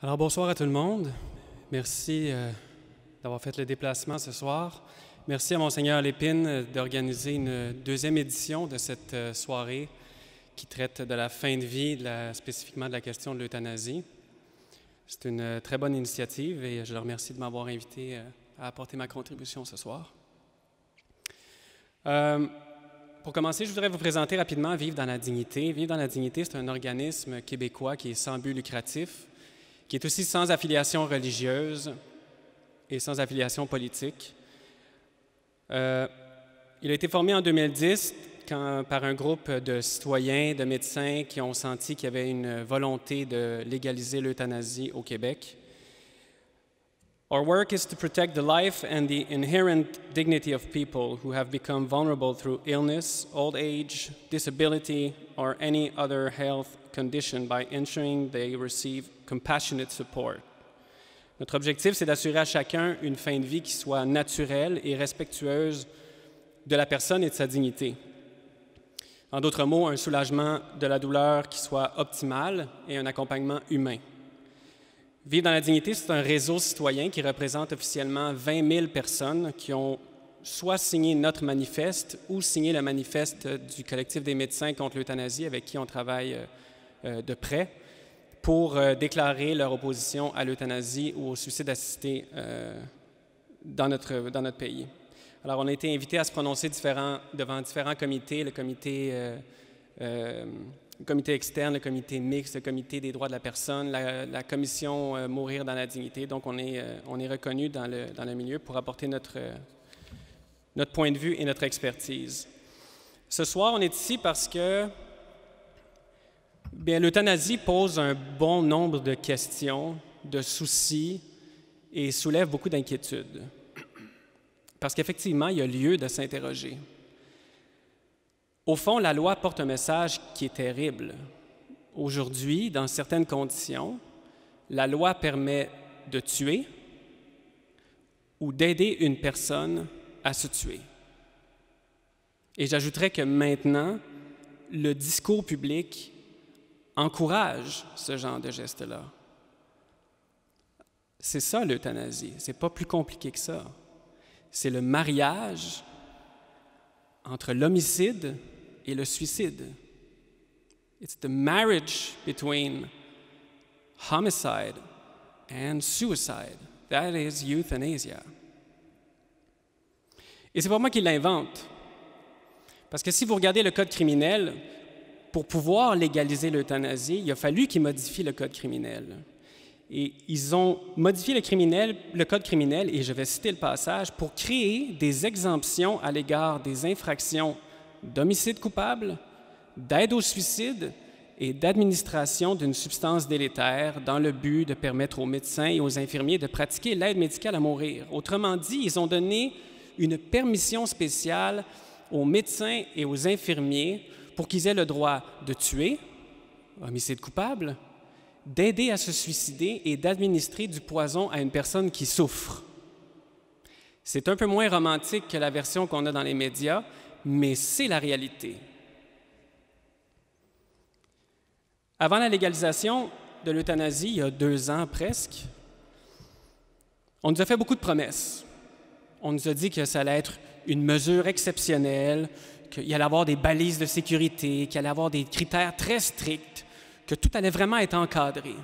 Alors, bonsoir à tout le monde. Merci d'avoir fait le déplacement ce soir. Merci à Monseigneur Lépine d'organiser une deuxième édition de cette soirée qui traite de la fin de vie, spécifiquement de la question de l'euthanasie. C'est une très bonne initiative et je le remercie de m'avoir invité à apporter ma contribution ce soir. Pour commencer, je voudrais vous présenter rapidement Vivre dans la dignité. Vivre dans la dignité, c'est un organisme québécois qui est sans but lucratif, qui est aussi sans affiliation religieuse et sans affiliation politique. Il a été formé en 2010 par un groupe de citoyens, de médecins qui ont senti qu'il y avait une volonté de légaliser l'euthanasie au Québec. Our work is to protect the life and the inherent dignity of people who have become vulnerable through illness, old age, disability, or any other health condition by ensuring they receive compassionate support. Notre objectif, c'est d'assurer à chacun une fin de vie qui soit naturelle et respectueuse de la personne et de sa dignité. En d'autres mots, un soulagement de la douleur qui soit optimal et un accompagnement humain. Vivre dans la dignité, c'est un réseau citoyen qui représente officiellement 20 000 personnes qui ont soit signé notre manifeste ou signé le manifeste du collectif des médecins contre l'euthanasie avec qui on travaille de près pour déclarer leur opposition à l'euthanasie ou au suicide assisté dans notre pays. Alors, on a été invités à se prononcer devant différents comités, le comité externe, le comité mixte, le comité des droits de la personne, la commission Mourir dans la dignité. Donc, on est reconnu dans le milieu pour apporter notre point de vue et notre expertise. Ce soir, on est ici parce que l'euthanasie pose un bon nombre de questions, de soucis et soulève beaucoup d'inquiétudes. Parce qu'effectivement, il y a lieu de s'interroger. Au fond, la loi porte un message qui est terrible. Aujourd'hui, dans certaines conditions, la loi permet de tuer ou d'aider une personne à se tuer. Et j'ajouterais que maintenant, le discours public encourage ce genre de geste-là. C'est ça l'euthanasie, c'est pas plus compliqué que ça. C'est le mariage entre l'homicide et le suicide. It's the marriage between homicide and suicide. That is euthanasia. Et c'est pas moi qui l'invente. Parce que si vous regardez le Code criminel, pour pouvoir légaliser l'euthanasie, il a fallu qu'ils modifient le Code criminel. Et ils ont modifié le Code criminel, et je vais citer le passage, pour créer des exemptions à l'égard des infractions d'homicide coupable, d'aide au suicide et d'administration d'une substance délétère dans le but de permettre aux médecins et aux infirmiers de pratiquer l'aide médicale à mourir. Autrement dit, ils ont donné une permission spéciale aux médecins et aux infirmiers pour qu'ils aient le droit de tuer, homicide coupable, d'aider à se suicider et d'administrer du poison à une personne qui souffre. C'est un peu moins romantique que la version qu'on a dans les médias, mais c'est la réalité. Avant la légalisation de l'euthanasie, il y a 2 ans presque, on nous a fait beaucoup de promesses. On nous a dit que ça allait être une mesure exceptionnelle, qu'il y allait avoir des balises de sécurité, qu'il allait avoir des critères très stricts, que tout allait vraiment être encadré.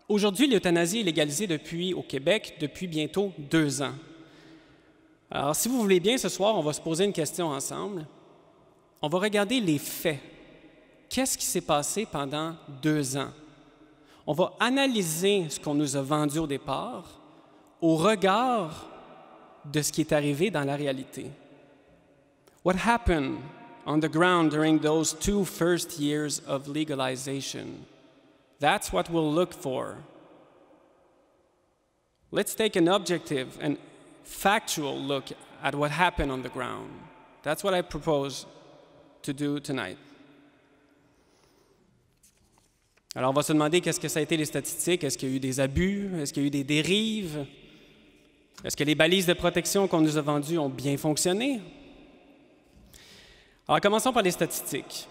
Aujourd'hui, l'euthanasie est légalisée au Québec depuis bientôt 2 ans. Alors, si vous voulez bien, ce soir, on va se poser une question ensemble. On va regarder les faits. Qu'est-ce qui s'est passé pendant 2 ans? On va analyser ce qu'on nous a vendu au départ au regard de ce qui est arrivé dans la réalité. What happened on the ground during those 2 first years of legalization? That's what we'll look for. Let's take an objective and factual look at what happened on the ground. That's what I propose to do tonight. Alors, on va se demander qu'est-ce que ça a été les statistiques. Est-ce qu'il y a eu des abus? Est-ce qu'il y a eu des dérives? Est-ce que les balises de protection qu'on nous a vendues ont bien fonctionné? Alors, commençons par les statistiques.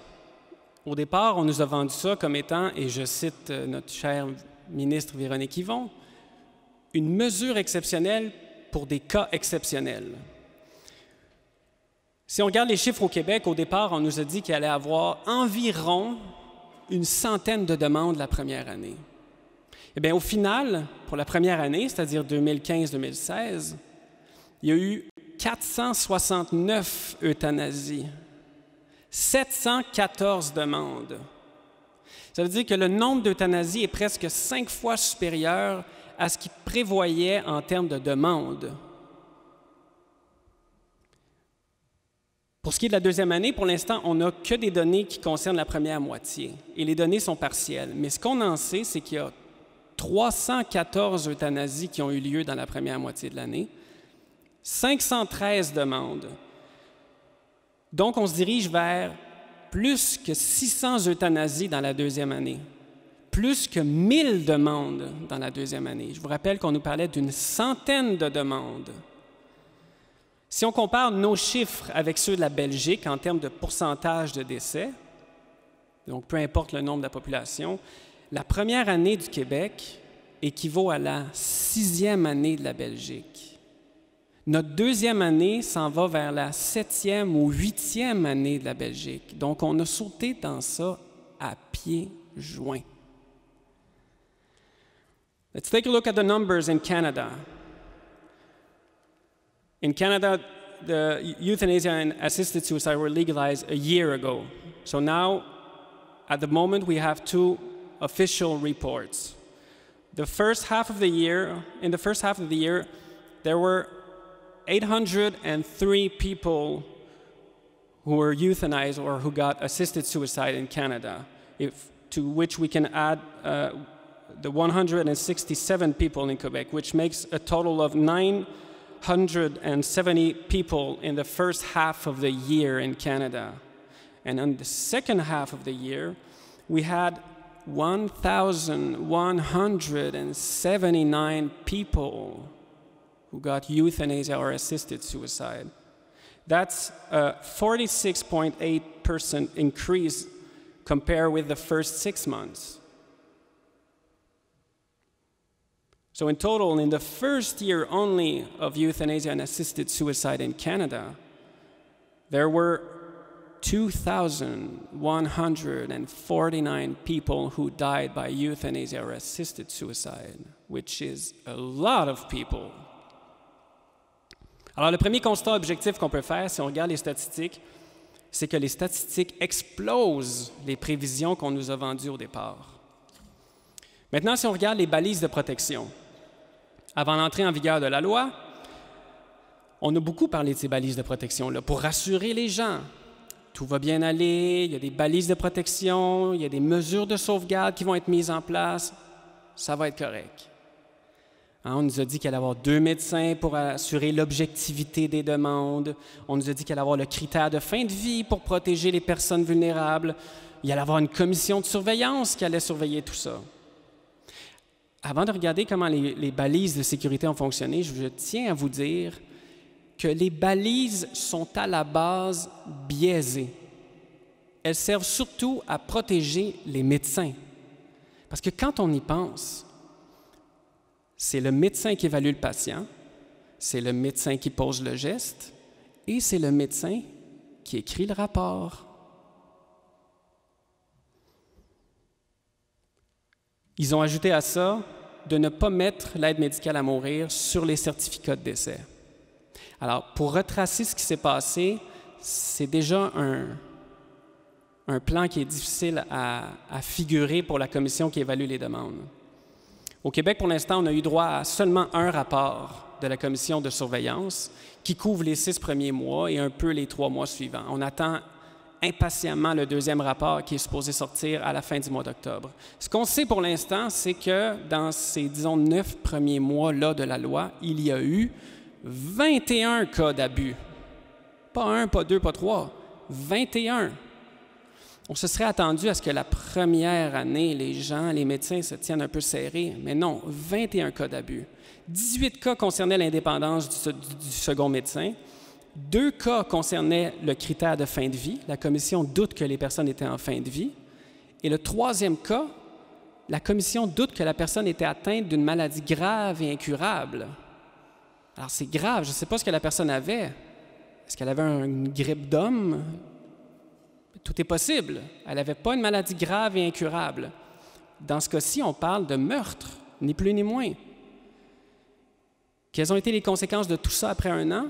Au départ, on nous a vendu ça comme étant, et je cite notre cher ministre Véronique Yvon, une mesure exceptionnelle pour des cas exceptionnels. Si on regarde les chiffres au Québec, au départ, on nous a dit qu'il allait y avoir environ une centaine de demandes la première année. Eh bien, au final, pour la première année, c'est-à-dire 2015-2016, il y a eu 469 euthanasies, 714 demandes. Ça veut dire que le nombre d'euthanasies est presque 5 fois supérieur à ce qu'il prévoyait en termes de demandes. Pour ce qui est de la deuxième année, pour l'instant, on n'a que des données qui concernent la première moitié, et les données sont partielles. Mais ce qu'on en sait, c'est qu'il y a 314 euthanasies qui ont eu lieu dans la première moitié de l'année, 513 demandes. Donc, on se dirige vers plus que 600 euthanasies dans la deuxième année, plus que 1000 demandes dans la deuxième année. Je vous rappelle qu'on nous parlait d'une centaine de demandes. Si on compare nos chiffres avec ceux de la Belgique en termes de pourcentage de décès, donc peu importe le nombre de la population, la première année du Québec équivaut à la 6e année de la Belgique. Notre deuxième année s'en va vers la 7e ou 8e année de la Belgique. Donc, on a sauté dans ça à pieds joints. Let's take a look at the numbers in Canada. In Canada, the euthanasia and assisted suicide were legalized a year ago. So now, at the moment, we have 2 official reports. In the first half of the year, there were 803 people who were euthanized or who got assisted suicide in Canada, to which we can add the 167 people in Quebec, which makes a total of 970 people in the first half of the year in Canada. And in the second half of the year, we had 1,179 people who got euthanasia or assisted suicide. That's a 46.8% increase compared with the first 6 months. So in total, in the first year only of euthanasia and assisted suicide in Canada, there were 2,149 people who died by euthanasia or assisted suicide, which is a lot of people. Alors, le premier constat objectif qu'on peut faire, si on regarde les statistiques, c'est que les statistiques explosent les prévisions qu'on nous a vendues au départ. Maintenant, si on regarde les balises de protection, avant l'entrée en vigueur de la loi, on a beaucoup parlé de ces balises de protection-là pour rassurer les gens. Tout va bien aller, il y a des balises de protection, il y a des mesures de sauvegarde qui vont être mises en place, ça va être correct. On nous a dit qu'il allait y avoir 2 médecins pour assurer l'objectivité des demandes. On nous a dit qu'il allait y avoir le critère de fin de vie pour protéger les personnes vulnérables. Il allait y avoir une commission de surveillance qui allait surveiller tout ça. Avant de regarder comment les balises de sécurité ont fonctionné, je tiens à vous dire que les balises sont à la base biaisées. Elles servent surtout à protéger les médecins. Parce que quand on y pense, c'est le médecin qui évalue le patient, c'est le médecin qui pose le geste et c'est le médecin qui écrit le rapport. Ils ont ajouté à ça de ne pas mettre l'aide médicale à mourir sur les certificats de décès. Alors, pour retracer ce qui s'est passé, c'est déjà un plan qui est difficile à figurer pour la commission qui évalue les demandes. Au Québec, pour l'instant, on a eu droit à seulement un rapport de la commission de surveillance qui couvre les 6 premiers mois et un peu les 3 mois suivants. On attend impatiemment le deuxième rapport qui est supposé sortir à la fin du mois d'octobre. Ce qu'on sait pour l'instant, c'est que dans ces, disons, 9 premiers mois-là de la loi, il y a eu 21 cas d'abus. Pas 1, pas 2, pas 3, 21. On se serait attendu à ce que la première année, les gens, les médecins se tiennent un peu serrés, mais non, 21 cas d'abus. 18 cas concernaient l'indépendance du second médecin. 2 cas concernaient le critère de fin de vie. La commission doute que les personnes étaient en fin de vie. Et le 3e cas la commission doute que la personne était atteinte d'une maladie grave et incurable. Alors, c'est grave, je ne sais pas ce que la personne avait. Est-ce qu'elle avait une grippe d'homme? Tout est possible. Elle n'avait pas une maladie grave et incurable. Dans ce cas-ci, on parle de meurtre, ni plus ni moins. Quelles ont été les conséquences de tout ça après 1 an?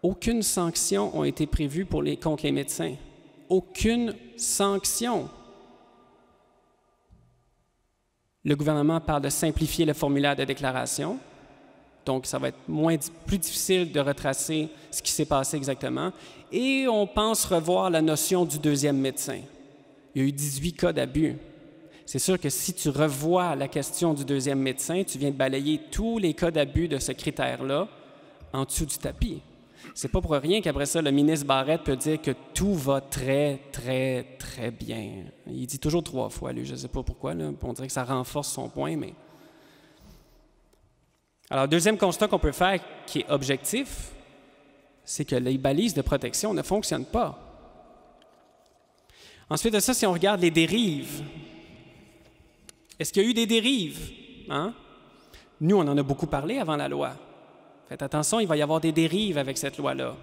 Aucune sanction n'a été prévue contre les médecins. Aucune sanction. Le gouvernement parle de simplifier le formulaire de déclaration. Donc, ça va être plus difficile de retracer ce qui s'est passé exactement. Et on pense revoir la notion du deuxième médecin. Il y a eu 18 cas d'abus. C'est sûr que si tu revois la question du deuxième médecin, tu viens de balayer tous les cas d'abus de ce critère-là en dessous du tapis. C'est pas pour rien qu'après ça, le ministre Barrette peut dire que tout va très, très, très bien. Il dit toujours 3 fois, lui. Je ne sais pas pourquoi. Là. On dirait que ça renforce son point, mais... Alors, deuxième constat qu'on peut faire, qui est objectif, c'est que les balises de protection ne fonctionnent pas. Ensuite de ça, si on regarde les dérives, est-ce qu'il y a eu des dérives? Hein? Nous, on en a beaucoup parlé avant la loi. Faites attention, il va y avoir des dérives avec cette loi-là.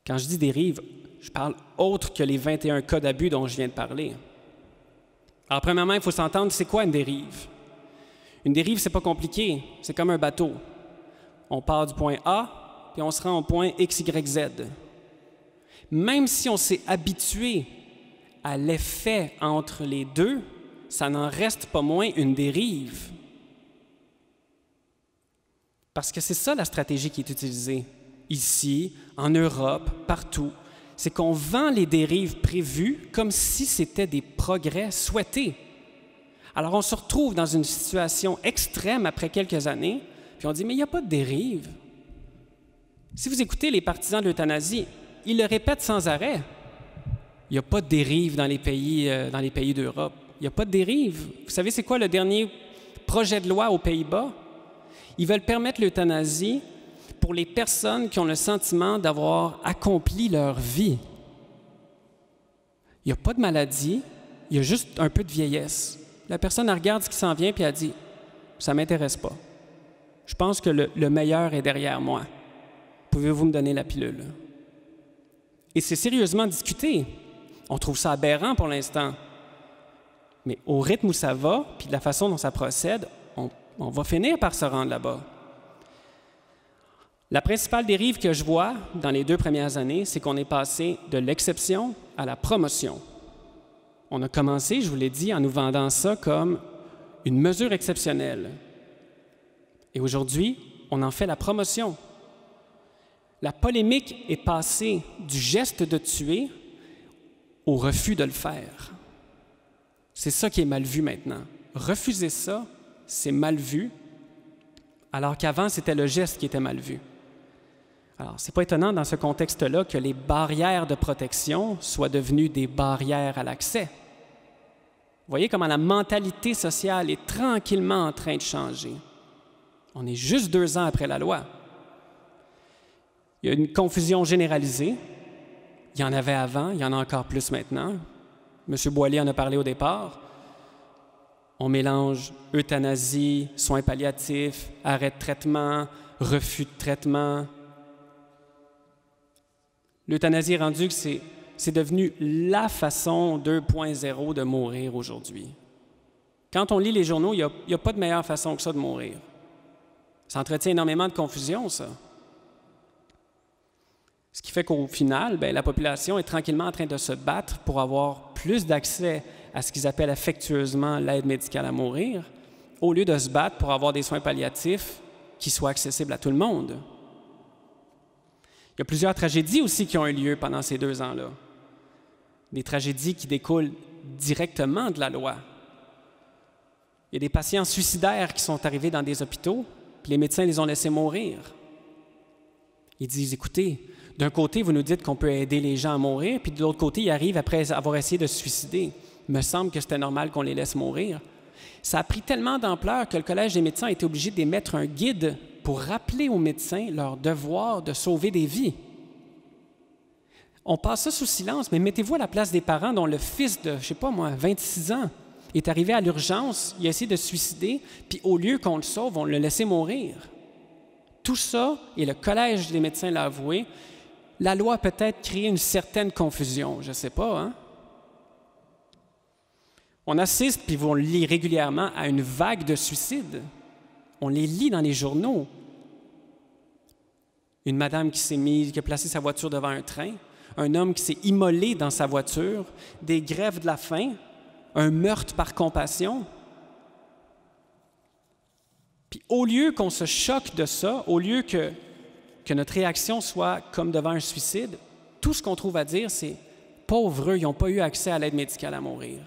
Quand je dis dérives, je parle autre que les 21 cas d'abus dont je viens de parler. Alors, premièrement, il faut s'entendre, c'est quoi une dérive? Une dérive, c'est pas compliqué, c'est comme un bateau. On part du point A, puis on se rend au point X, Y, Z. Même si on s'est habitué à l'effet entre les deux, ça n'en reste pas moins une dérive. Parce que c'est ça la stratégie qui est utilisée ici, en Europe, partout. C'est qu'on vend les dérives prévues comme si c'était des progrès souhaités. Alors on se retrouve dans une situation extrême après quelques années, puis on dit « mais il n'y a pas de dérive ». Si vous écoutez les partisans de l'euthanasie, ils le répètent sans arrêt. Il n'y a pas de dérive dans les pays d'Europe. Il n'y a pas de dérive. Vous savez, c'est quoi le dernier projet de loi aux Pays-Bas? Ils veulent permettre l'euthanasie pour les personnes qui ont le sentiment d'avoir accompli leur vie. Il n'y a pas de maladie, il y a juste un peu de vieillesse. La personne, elle regarde ce qui s'en vient puis elle dit « ça ne m'intéresse pas. Je pense que le meilleur est derrière moi. Pouvez-vous me donner la pilule? » Et c'est sérieusement discuté. On trouve ça aberrant pour l'instant. Mais au rythme où ça va, puis de la façon dont ça procède, on va finir par se rendre là-bas. La principale dérive que je vois dans les 2 premières années, c'est qu'on est passé de l'exception à la promotion. On a commencé, je vous l'ai dit, en nous vendant ça comme une mesure exceptionnelle. Et aujourd'hui, on en fait la promotion. La polémique est passée du geste de tuer au refus de le faire. C'est ça qui est mal vu maintenant. Refuser ça, c'est mal vu, alors qu'avant, c'était le geste qui était mal vu. Alors, ce n'est pas étonnant dans ce contexte-là que les barrières de protection soient devenues des barrières à l'accès. Vous voyez comment la mentalité sociale est tranquillement en train de changer. On est juste 2 ans après la loi. Il y a une confusion généralisée. Il y en avait avant, il y en a encore plus maintenant. M. Boilly en a parlé au départ. On mélange euthanasie, soins palliatifs, arrêt de traitement, refus de traitement. L'euthanasie est rendue que c'est devenu la façon 2.0 de mourir aujourd'hui. Quand on lit les journaux, il n'y a pas de meilleure façon que ça de mourir. Ça entretient énormément de confusion, ça. Ce qui fait qu'au final, la population est tranquillement en train de se battre pour avoir plus d'accès à ce qu'ils appellent affectueusement l'aide médicale à mourir, au lieu de se battre pour avoir des soins palliatifs qui soient accessibles à tout le monde. Il y a plusieurs tragédies aussi qui ont eu lieu pendant ces 2 ans-là. Des tragédies qui découlent directement de la loi. Il y a des patients suicidaires qui sont arrivés dans des hôpitaux, puis les médecins les ont laissés mourir. Ils disent, écoutez, d'un côté, vous nous dites qu'on peut aider les gens à mourir, puis de l'autre côté, ils arrivent après avoir essayé de se suicider. Il me semble que c'était normal qu'on les laisse mourir. Ça a pris tellement d'ampleur que le Collège des médecins a été obligé d'émettre un guide pour rappeler aux médecins leur devoir de sauver des vies. On passe ça sous silence, mais mettez-vous à la place des parents dont le fils de, 26 ans, Il est arrivé à l'urgence, il a essayé de se suicider, puis au lieu qu'on le sauve, on l'a laissé mourir. Tout ça, et le Collège des médecins l'a avoué, la loi a peut-être créé une certaine confusion, je ne sais pas, hein? On assiste, puis on le lit régulièrement, à une vague de suicides. On les lit dans les journaux. Une madame qui a placé sa voiture devant un train, un homme qui s'est immolé dans sa voiture, des grèves de la faim, un meurtre par compassion. Puis au lieu qu'on se choque de ça, au lieu que notre réaction soit comme devant un suicide, tout ce qu'on trouve à dire, c'est « pauvres eux, ils n'ont pas eu accès à l'aide médicale à mourir ».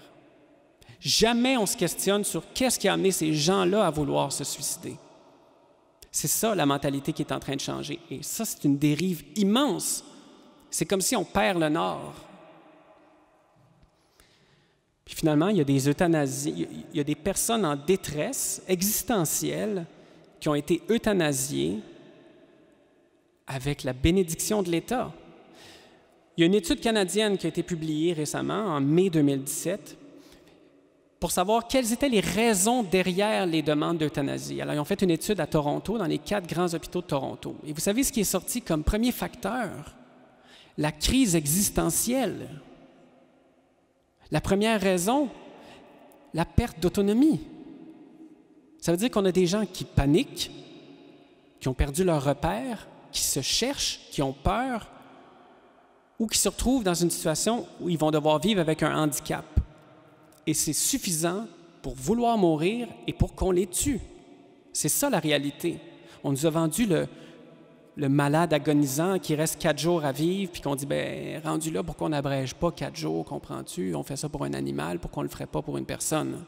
Jamais on se questionne sur qu'est-ce qui a amené ces gens-là à vouloir se suicider. C'est ça la mentalité qui est en train de changer. Et ça, c'est une dérive immense. C'est comme si on perd le nord. Puis finalement, il y a des euthanasies, il y a des personnes en détresse existentielle qui ont été euthanasiées avec la bénédiction de l'État. Il y a une étude canadienne qui a été publiée récemment, en mai 2017, pour savoir quelles étaient les raisons derrière les demandes d'euthanasie. Alors, ils ont fait une étude à Toronto, dans les 4 grands hôpitaux de Toronto. Et vous savez ce qui est sorti comme premier facteur? La crise existentielle. La première raison, la perte d'autonomie. Ça veut dire qu'on a des gens qui paniquent, qui ont perdu leur repère, qui se cherchent, qui ont peur, ou qui se retrouvent dans une situation où ils vont devoir vivre avec un handicap. Et c'est suffisant pour vouloir mourir et pour qu'on les tue. C'est ça la réalité. On nous a vendu le malade agonisant qui reste 4 jours à vivre, puis qu'on dit, bien, rendu là, pourquoi on n'abrège pas 4 jours, comprends-tu? On fait ça pour un animal, pourquoi on ne le ferait pas pour une personne?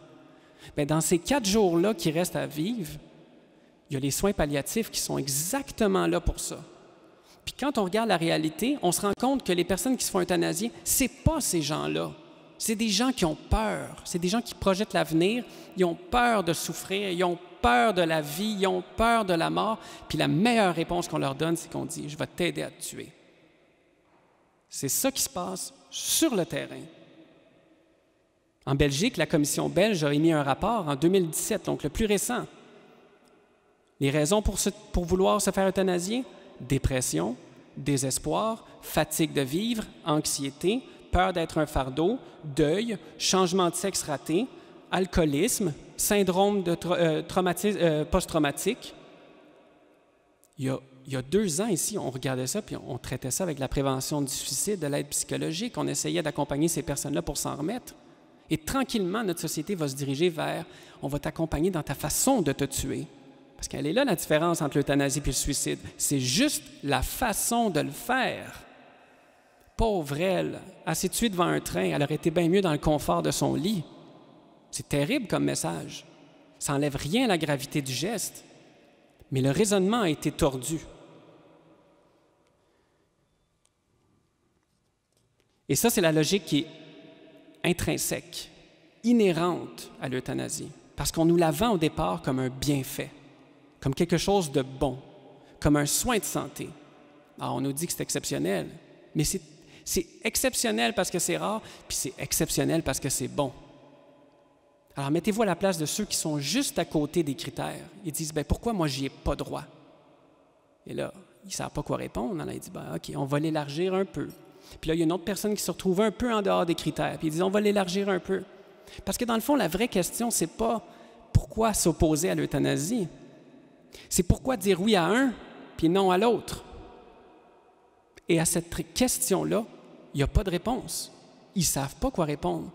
Bien, dans ces 4 jours-là qui restent à vivre, il y a les soins palliatifs qui sont exactement là pour ça. Puis quand on regarde la réalité, on se rend compte que les personnes qui se font euthanasier, ce n'est pas ces gens-là. C'est des gens qui ont peur, c'est des gens qui projettent l'avenir, ils ont peur de souffrir, ils ont peur de la vie, ils ont peur de la mort, puis la meilleure réponse qu'on leur donne, c'est qu'on dit « je vais t'aider à te tuer ». C'est ça qui se passe sur le terrain. En Belgique, la commission belge a émis un rapport en 2017, donc le plus récent. Les raisons pour vouloir se faire euthanasier? Dépression, désespoir, fatigue de vivre, anxiété, peur d'être un fardeau, deuil, changement de sexe raté, alcoolisme, syndrome de post-traumatique. Il y a 2 ans ici, on regardait ça, puis on traitait ça avec la prévention du suicide, de l'aide psychologique. On essayait d'accompagner ces personnes-là pour s'en remettre. Et tranquillement, notre société va se diriger vers « on va t'accompagner dans ta façon de te tuer ». Parce qu'elle est là la différence entre l'euthanasie et le suicide. C'est juste la façon de le faire. Pauvre elle s'est tuée devant un train, elle aurait été bien mieux dans le confort de son lit. C'est terrible comme message. Ça n'enlève rien à la gravité du geste, mais le raisonnement a été tordu. Et ça, c'est la logique qui est intrinsèque, inhérente à l'euthanasie, parce qu'on nous la vend au départ comme un bienfait, comme quelque chose de bon, comme un soin de santé. Alors, on nous dit que c'est exceptionnel, mais c'est exceptionnel parce que c'est rare, puis c'est exceptionnel parce que c'est bon. Alors, mettez-vous à la place de ceux qui sont juste à côté des critères. Ils disent, bien, pourquoi moi, j'y ai pas droit? Et là, ils ne savent pas quoi répondre. Alors, ils disent, bien, OK, on va l'élargir un peu. Puis là, il y a une autre personne qui se retrouve un peu en dehors des critères. Puis ils disent, on va l'élargir un peu. Parce que dans le fond, la vraie question, c'est pas pourquoi s'opposer à l'euthanasie. C'est pourquoi dire oui à un, puis non à l'autre. Et à cette question-là, il n'y a pas de réponse. Ils ne savent pas quoi répondre.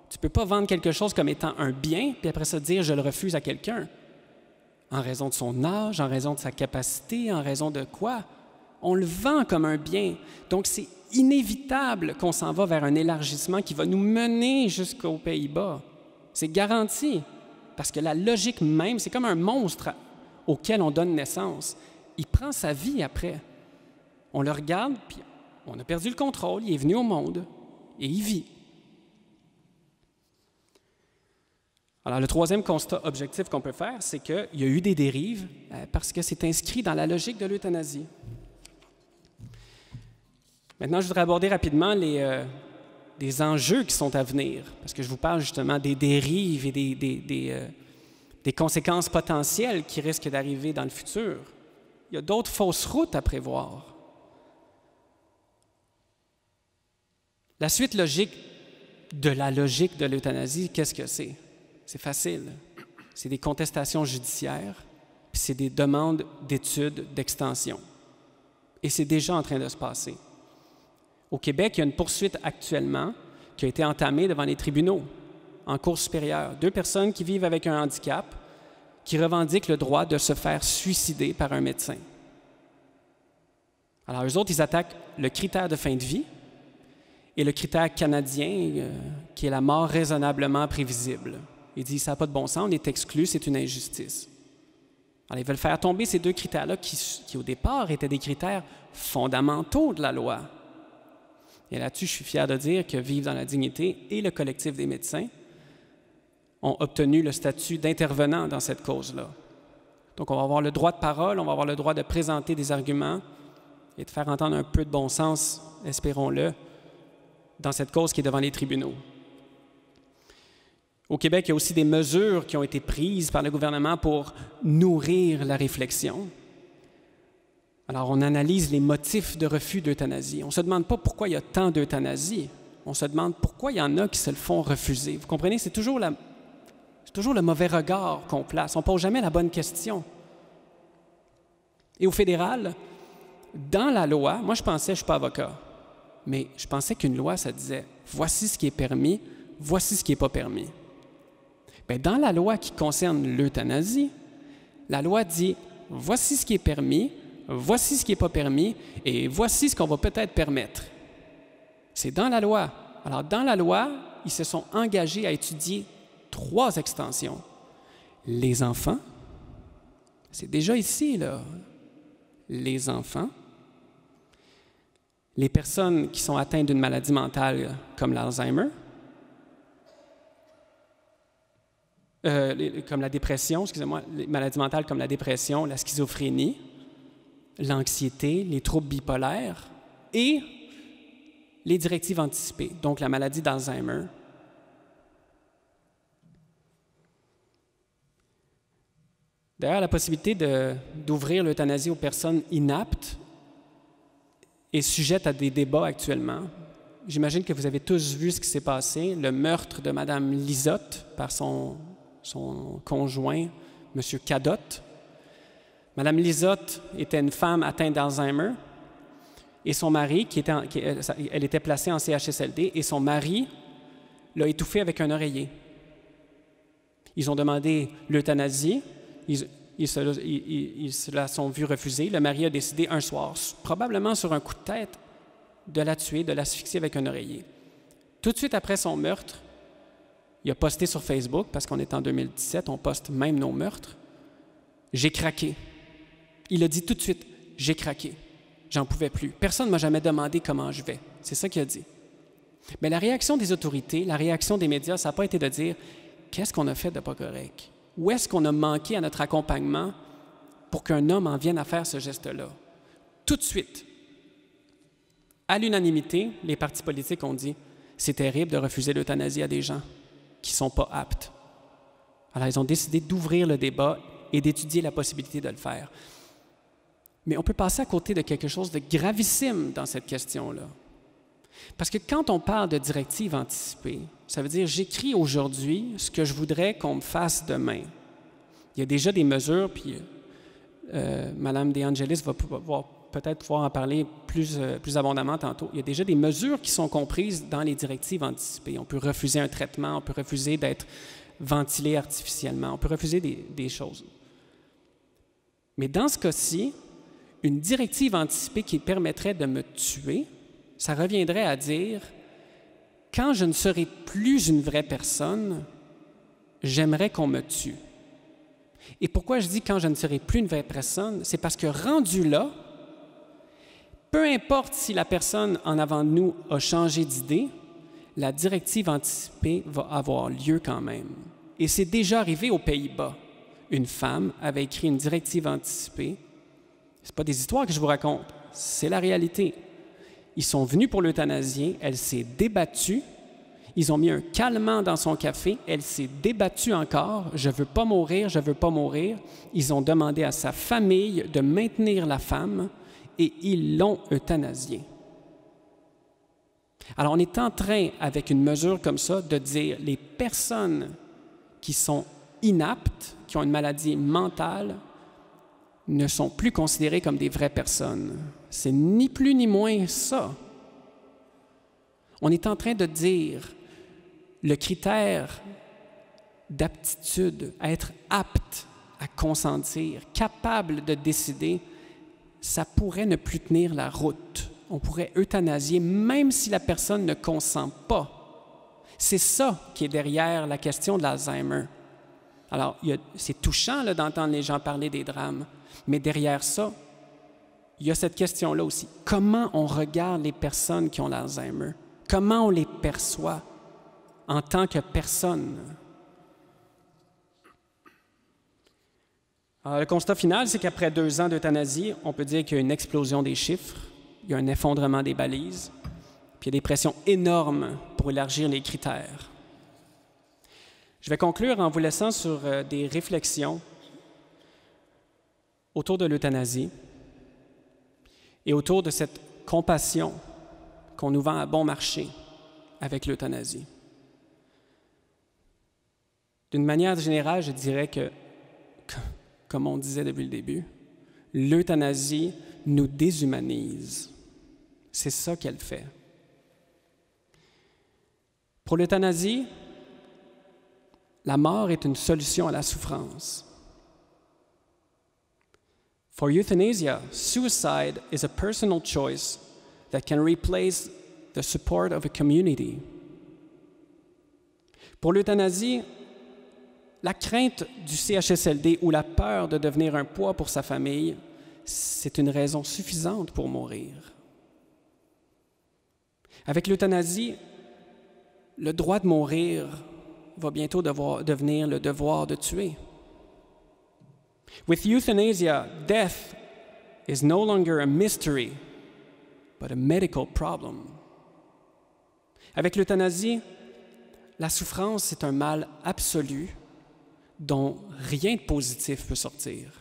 Tu ne peux pas vendre quelque chose comme étant un bien, puis après ça dire « je le refuse à quelqu'un ». En raison de son âge, en raison de sa capacité, en raison de quoi? On le vend comme un bien. Donc, c'est inévitable qu'on s'en va vers un élargissement qui va nous mener jusqu'aux Pays-Bas. C'est garanti. Parce que la logique même, c'est comme un monstre auquel on donne naissance. Il prend sa vie après. On le regarde, puis on a perdu le contrôle, il est venu au monde et il vit. Alors, le troisième constat objectif qu'on peut faire, c'est qu'il y a eu des dérives parce que c'est inscrit dans la logique de l'euthanasie. Maintenant, je voudrais aborder rapidement des enjeux qui sont à venir, parce que je vous parle justement des dérives et des conséquences potentielles qui risquent d'arriver dans le futur. Il y a d'autres fausses routes à prévoir. La suite logique de la logique de l'euthanasie, qu'est-ce que c'est? C'est facile. C'est des contestations judiciaires, puis c'est des demandes d'études d'extension. Et c'est déjà en train de se passer. Au Québec, il y a une poursuite actuellement qui a été entamée devant les tribunaux, en cour supérieure. 2 personnes qui vivent avec un handicap qui revendiquent le droit de se faire suicider par un médecin. Alors, eux autres, ils attaquent le critère de fin de vie et le critère canadien, qui est la mort raisonnablement prévisible. Ils disent, ça n'a pas de bon sens, on est exclu, c'est une injustice. Alors, ils veulent faire tomber ces 2 critères-là qui, au départ, étaient des critères fondamentaux de la loi. Et là-dessus, je suis fier de dire que Vivre dans la dignité et le collectif des médecins ont obtenu le statut d'intervenant dans cette cause-là. Donc, on va avoir le droit de parole, on va avoir le droit de présenter des arguments et de faire entendre un peu de bon sens, espérons-le, dans cette cause qui est devant les tribunaux. Au Québec, il y a aussi des mesures qui ont été prises par le gouvernement pour nourrir la réflexion. Alors, on analyse les motifs de refus d'euthanasie. On ne se demande pas pourquoi il y a tant d'euthanasie. On se demande pourquoi il y en a qui se le font refuser. Vous comprenez? C'est toujours le mauvais regard qu'on place. On ne pose jamais la bonne question. Et au fédéral, dans la loi, moi je ne suis pas avocat, mais je pensais qu'une loi, ça disait « voici ce qui est permis, voici ce qui n'est pas permis ». Bien, dans la loi qui concerne l'euthanasie, la loi dit « voici ce qui est permis, voici ce qui n'est pas permis, et voici ce qu'on va peut-être permettre ». C'est dans la loi. Alors, dans la loi, ils se sont engagés à étudier 3 extensions. Les enfants, c'est déjà ici, là. Les enfants, les personnes qui sont atteintes d'une maladie mentale comme l'Alzheimer, comme la dépression, excusez-moi, les maladies mentales comme la dépression, la schizophrénie, l'anxiété, les troubles bipolaires et les directives anticipées, donc la maladie d'Alzheimer. D'ailleurs, la possibilité d'ouvrir l'euthanasie aux personnes inaptes est sujette à des débats actuellement. J'imagine que vous avez tous vu ce qui s'est passé, le meurtre de Mme Lizotte par son conjoint, M. Cadotte. Mme Lizotte était une femme atteinte d'Alzheimer et son mari, elle était placée en CHSLD, et son mari l'a étouffée avec un oreiller. Ils ont demandé l'euthanasie. Ils se la sont vus refuser. Le mari a décidé un soir, probablement sur un coup de tête, de la tuer, de l'asphyxier avec un oreiller. Tout de suite après son meurtre, il a posté sur Facebook, parce qu'on est en 2017, on poste même nos meurtres. « J'ai craqué ». Il a dit tout de suite « J'ai craqué ». J'en pouvais plus. Personne ne m'a jamais demandé comment je vais. C'est ça qu'il a dit. Mais la réaction des autorités, la réaction des médias, ça n'a pas été de dire « Qu'est-ce qu'on a fait de pas correct ?» Où est-ce qu'on a manqué à notre accompagnement pour qu'un homme en vienne à faire ce geste-là? Tout de suite, à l'unanimité, les partis politiques ont dit « C'est terrible de refuser l'euthanasie à des gens qui ne sont pas aptes. » Alors, ils ont décidé d'ouvrir le débat et d'étudier la possibilité de le faire. Mais on peut passer à côté de quelque chose de gravissime dans cette question-là. Parce que quand on parle de directive anticipée, ça veut dire j'écris aujourd'hui ce que je voudrais qu'on me fasse demain. Il y a déjà des mesures, puis Mme De Angelis va peut-être pouvoir en parler plus abondamment tantôt. Il y a déjà des mesures qui sont comprises dans les directives anticipées. On peut refuser un traitement, on peut refuser d'être ventilé artificiellement, on peut refuser des choses. Mais dans ce cas-ci, une directive anticipée qui permettrait de me tuer, ça reviendrait à dire, quand je ne serai plus une vraie personne, j'aimerais qu'on me tue. Et pourquoi je dis quand je ne serai plus une vraie personne? C'est parce que rendu là, peu importe si la personne en avant de nous a changé d'idée, la directive anticipée va avoir lieu quand même. Et c'est déjà arrivé aux Pays-Bas. Une femme avait écrit une directive anticipée. Ce n'est pas des histoires que je vous raconte, c'est la réalité. Ils sont venus pour l'euthanasier, elle s'est débattue. Ils ont mis un calmant dans son café, elle s'est débattue encore. « Je ne veux pas mourir, je ne veux pas mourir. » Ils ont demandé à sa famille de maintenir la femme et ils l'ont euthanasiée. Alors, on est en train, avec une mesure comme ça, de dire les personnes qui sont inaptes, qui ont une maladie mentale, ne sont plus considérées comme des vraies personnes. C'est ni plus ni moins ça. On est en train de dire le critère d'aptitude, à être apte à consentir, capable de décider, ça pourrait ne plus tenir la route. On pourrait euthanasier même si la personne ne consent pas. C'est ça qui est derrière la question de l'Alzheimer. Alors, c'est touchant là, d'entendre les gens parler des drames, mais derrière ça, il y a cette question-là aussi. Comment on regarde les personnes qui ont l'Alzheimer? Comment on les perçoit en tant que personne? Alors, le constat final, c'est qu'après 2 ans d'euthanasie, on peut dire qu'il y a une explosion des chiffres, il y a un effondrement des balises, puis il y a des pressions énormes pour élargir les critères. Je vais conclure en vous laissant sur des réflexions autour de l'euthanasie et autour de cette compassion qu'on nous vend à bon marché avec l'euthanasie. D'une manière générale, je dirais que, comme on disait depuis le début, l'euthanasie nous déshumanise. C'est ça qu'elle fait. Pour l'euthanasie, la mort est une solution à la souffrance. For euthanasia, suicide is a personal choice that can replace the support of a community. Pour l'euthanasie, la crainte du CHSLD ou la peur de devenir un poids pour sa famille, c'est une raison suffisante pour mourir. Avec l'euthanasie, le droit de mourir va bientôt devenir le devoir de tuer. With euthanasia, death is no longer a mystery, but a medical problem. Avec l'euthanasie, la souffrance est un mal absolu dont rien de positif peut sortir.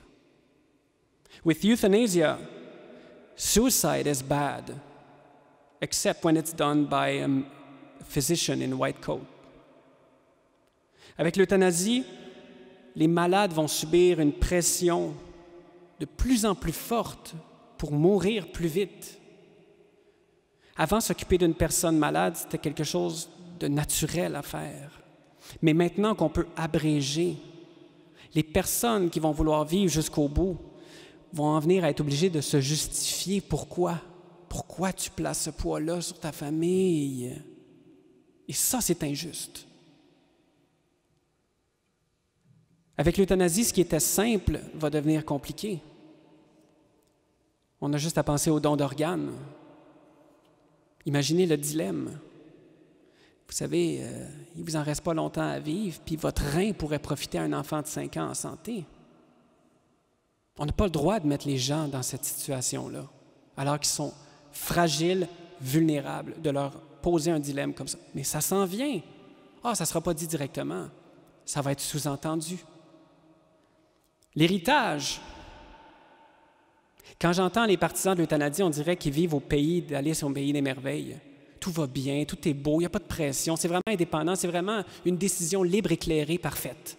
With euthanasia, suicide is bad, except when it's done by a physician in white coat. Avec l'euthanasie, les malades vont subir une pression de plus en plus forte pour mourir plus vite. Avant, s'occuper d'une personne malade, c'était quelque chose de naturel à faire. Mais maintenant qu'on peut abréger, les personnes qui vont vouloir vivre jusqu'au bout vont en venir à être obligées de se justifier. Pourquoi? Pourquoi tu places ce poids-là sur ta famille? Et ça, c'est injuste. Avec l'euthanasie, ce qui était simple va devenir compliqué. On a juste à penser au don d'organes. Imaginez le dilemme. Vous savez, il ne vous en reste pas longtemps à vivre, puis votre rein pourrait profiter à un enfant de 5 ans en santé. On n'a pas le droit de mettre les gens dans cette situation-là, alors qu'ils sont fragiles, vulnérables, de leur poser un dilemme comme ça. Mais ça s'en vient. Ah, ça ne sera pas dit directement. Ça va être sous-entendu. L'héritage. Quand j'entends les partisans de l'euthanasie, on dirait qu'ils vivent au pays d'Alice au pays des merveilles. Tout va bien, tout est beau, il n'y a pas de pression, c'est vraiment indépendant, c'est vraiment une décision libre, éclairée, parfaite.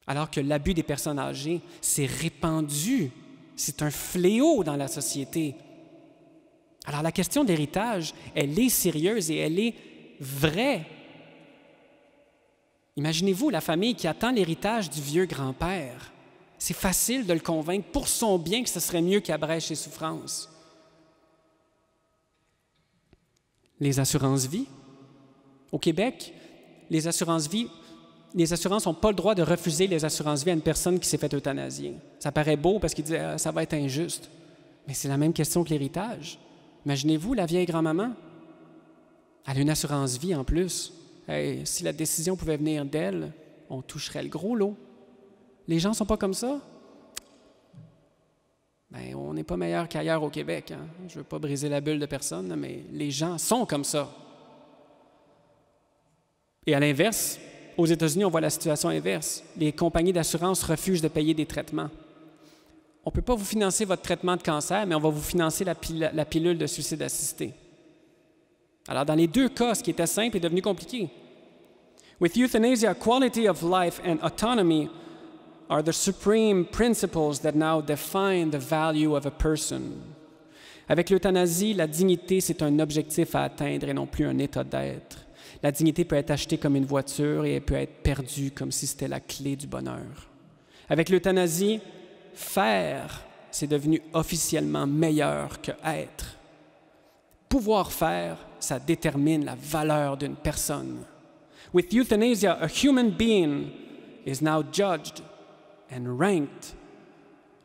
Alors que l'abus des personnes âgées s'est répandu, c'est un fléau dans la société. Alors la question de l'héritage, elle est sérieuse et elle est vraie. Imaginez-vous la famille qui attend l'héritage du vieux grand-père. C'est facile de le convaincre pour son bien que ce serait mieux qu'il abrège ses souffrances. Les assurances-vie. Au Québec, les assurances-vie, les assurances n'ont pas le droit de refuser les assurances-vie à une personne qui s'est fait euthanasier. Ça paraît beau parce qu'ils disent ça va être injuste. Mais c'est la même question que l'héritage. Imaginez-vous la vieille grand-maman. Elle a une assurance-vie en plus. Hey, si la décision pouvait venir d'elle, on toucherait le gros lot. Les gens ne sont pas comme ça. Bien, on n'est pas meilleur qu'ailleurs au Québec. Hein? Je ne veux pas briser la bulle de personne, mais les gens sont comme ça. Et à l'inverse, aux États-Unis, on voit la situation inverse. Les compagnies d'assurance refusent de payer des traitements. On ne peut pas vous financer votre traitement de cancer, mais on va vous financer la pilule de suicide assisté. Alors, dans les deux cas, ce qui était simple est devenu compliqué. With euthanasia, quality of life and autonomy are the supreme principles that now define the value of a person. Avec l'euthanasie, la dignité, c'est un objectif à atteindre et non plus un état d'être. La dignité peut être achetée comme une voiture et elle peut être perdue comme si c'était la clé du bonheur. Avec l'euthanasie, faire, c'est devenu officiellement meilleur que être. Pouvoir faire, ça détermine la valeur d'une personne. With euthanasia, a human being is now judged and ranked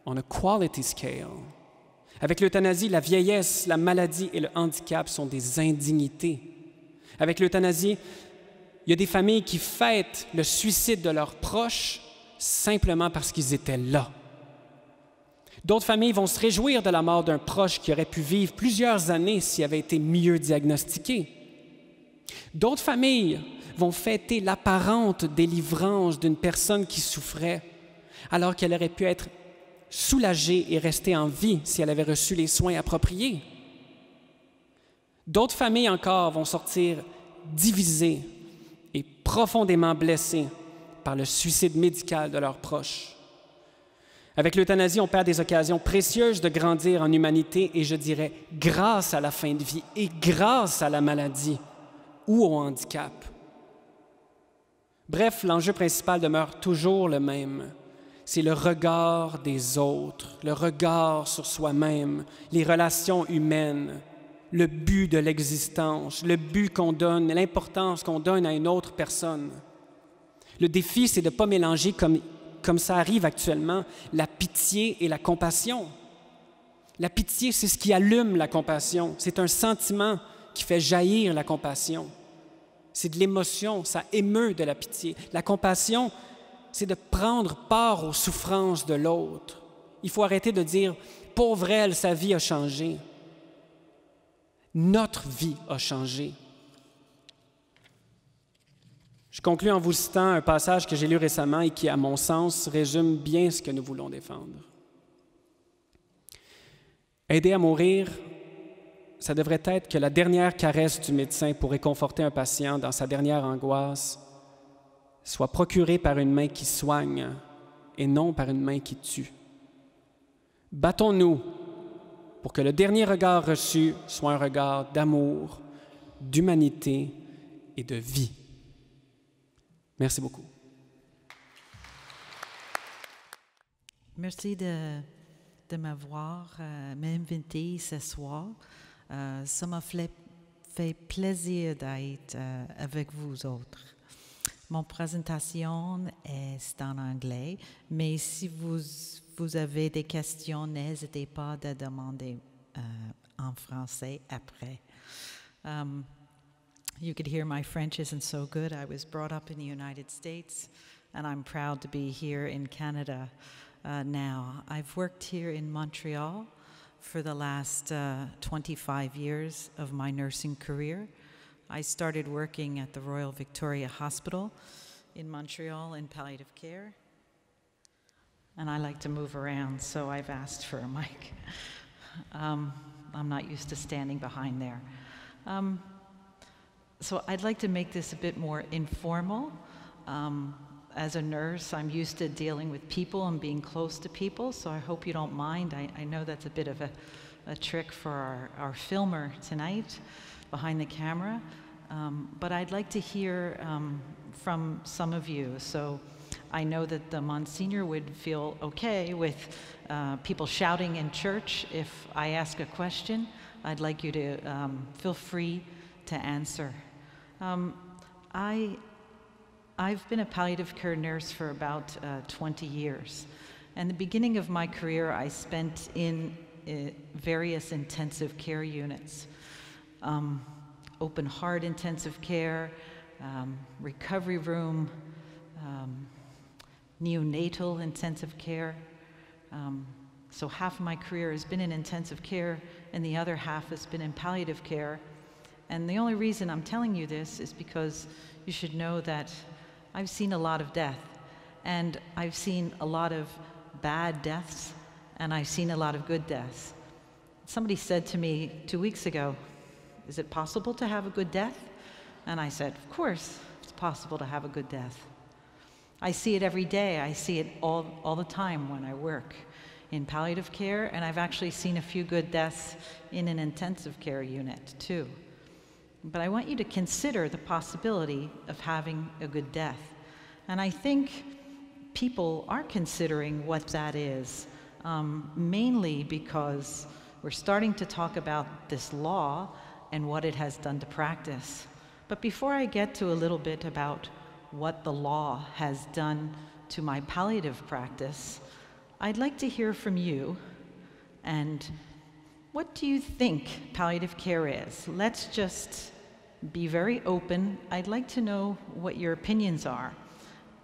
on a quality scale. Avec l'euthanasie, la vieillesse, la maladie et le handicap sont des indignités. Avec l'euthanasie, il y a des familles qui fêtent le suicide de leurs proches simplement parce qu'ils étaient là. D'autres familles vont se réjouir de la mort d'un proche qui aurait pu vivre plusieurs années s'il avait été mieux diagnostiqué. D'autres familles vont fêter l'apparente délivrance d'une personne qui souffrait alors qu'elle aurait pu être soulagée et rester en vie si elle avait reçu les soins appropriés. D'autres familles encore vont sortir divisées et profondément blessées par le suicide médical de leurs proches. Avec l'euthanasie, on perd des occasions précieuses de grandir en humanité et je dirais grâce à la fin de vie et grâce à la maladie ou au handicap. Bref, l'enjeu principal demeure toujours le même. C'est le regard des autres, le regard sur soi-même, les relations humaines, le but de l'existence, le but qu'on donne, l'importance qu'on donne à une autre personne. Le défi, c'est de ne pas mélanger, comme ça arrive actuellement, la pitié et la compassion. La pitié, c'est ce qui allume la compassion. C'est un sentiment qui fait jaillir la compassion. C'est de l'émotion, ça émeut de la pitié. La compassion, c'est de prendre part aux souffrances de l'autre. Il faut arrêter de dire « pauvre elle, sa vie a changé ». Notre vie a changé. Je conclus en vous citant un passage que j'ai lu récemment et qui, à mon sens, résume bien ce que nous voulons défendre. Aider à mourir, ça devrait être que la dernière caresse du médecin pour réconforter un patient dans sa dernière angoisse soit procurée par une main qui soigne et non par une main qui tue. Battons-nous pour que le dernier regard reçu soit un regard d'amour, d'humanité et de vie. Merci beaucoup. Merci de m'avoir m'invité ce soir. Ça m'a fait plaisir d'être avec vous autres. Mon présentation est en anglais, mais si vous avez des questions, n'hésitez pas à demander en français après. You could hear my French isn't so good. I was brought up in the United States, and I'm proud to be here in Canada now. I've worked here in Montreal for the last 25 years of my nursing career. I started working at the Royal Victoria Hospital in Montreal in palliative care. And I like to move around, so I've asked for a mic. I'm not used to standing behind there. So I'd like to make this a bit more informal. As a nurse, I'm used to dealing with people and being close to people, so I hope you don't mind. I know that's a bit of a trick for our filmer tonight behind the camera, but I'd like to hear from some of you. So I know that the Monsignor would feel okay with people shouting in church. If I ask a question, I'd like you to feel free to answer. I've been a palliative care nurse for about 20 years. And the beginning of my career, I spent in various intensive care units. Open heart intensive care, recovery room, neonatal intensive care, So half of my career has been in intensive care, and the other half has been in palliative care. And the only reason I'm telling you this is because you should know that I've seen a lot of death, and I've seen a lot of bad deaths, and I've seen a lot of good deaths. Somebody said to me 2 weeks ago, "Is it possible to have a good death?" And I said, "Of course, it's possible to have a good death." I see it every day. I see it all the time when I work in palliative care, and I've actually seen a few good deaths in an intensive care unit too. But I want you to consider the possibility of having a good death. And I think people are considering what that is, mainly because we're starting to talk about this law and what it has done to practice. But before I get to a little bit about what the law has done to my palliative practice, I'd like to hear from you. And what do you think palliative care is? Let's just be very open. I'd like to know what your opinions are.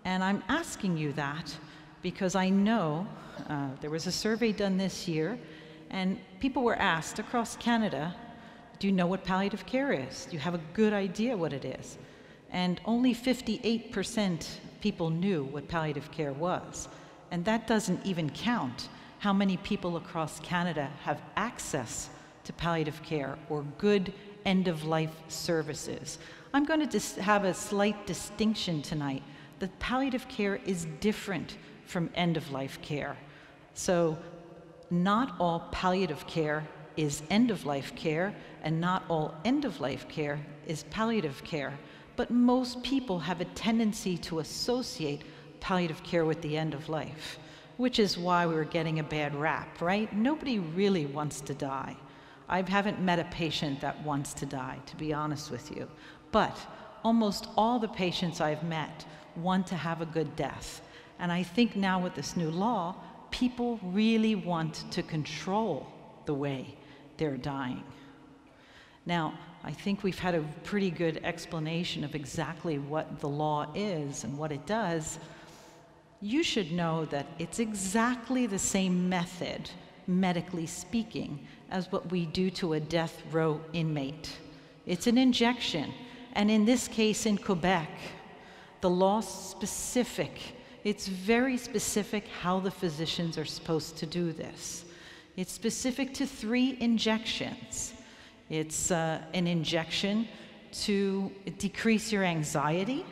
And I'm asking you that because I know there was a survey done this year, and people were asked across Canada, do you know what palliative care is? Do you have a good idea what it is? And only 58% people knew what palliative care was. And that doesn't even count how many people across Canada have access to palliative care or good end-of-life services. I'm going to have a slight distinction tonight that palliative care is different from end-of-life care. So not all palliative care is end-of-life care, and not all end-of-life care is palliative care. But most people have a tendency to associate palliative care with the end of life, which is why we're getting a bad rap, right? Nobody really wants to die. I haven't met a patient that wants to die, to be honest with you. But almost all the patients I've met want to have a good death. And I think now with this new law, people really want to control the way they're dying. Now, I think we've had a pretty good explanation of exactly what the law is and what it does. You should know that it's exactly the same method, medically speaking, as what we do to a death row inmate. It's an injection, and in this case in Quebec, the law's specific. It's very specific how the physicians are supposed to do this. It's specific to 3 injections. It's an injection to decrease your anxiety.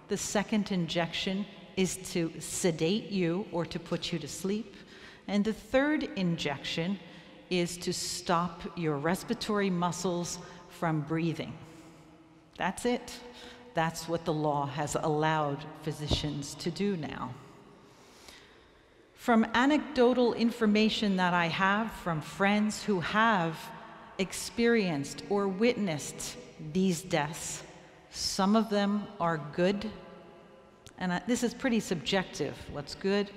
The second injection is to sedate you or to put you to sleep. And the third injection is to stop your respiratory muscles from breathing. That's it. That's what the law has allowed physicians to do now. From anecdotal information that I have from friends who have experienced or witnessed these deaths, some of them are good, and this is pretty subjective, what's good,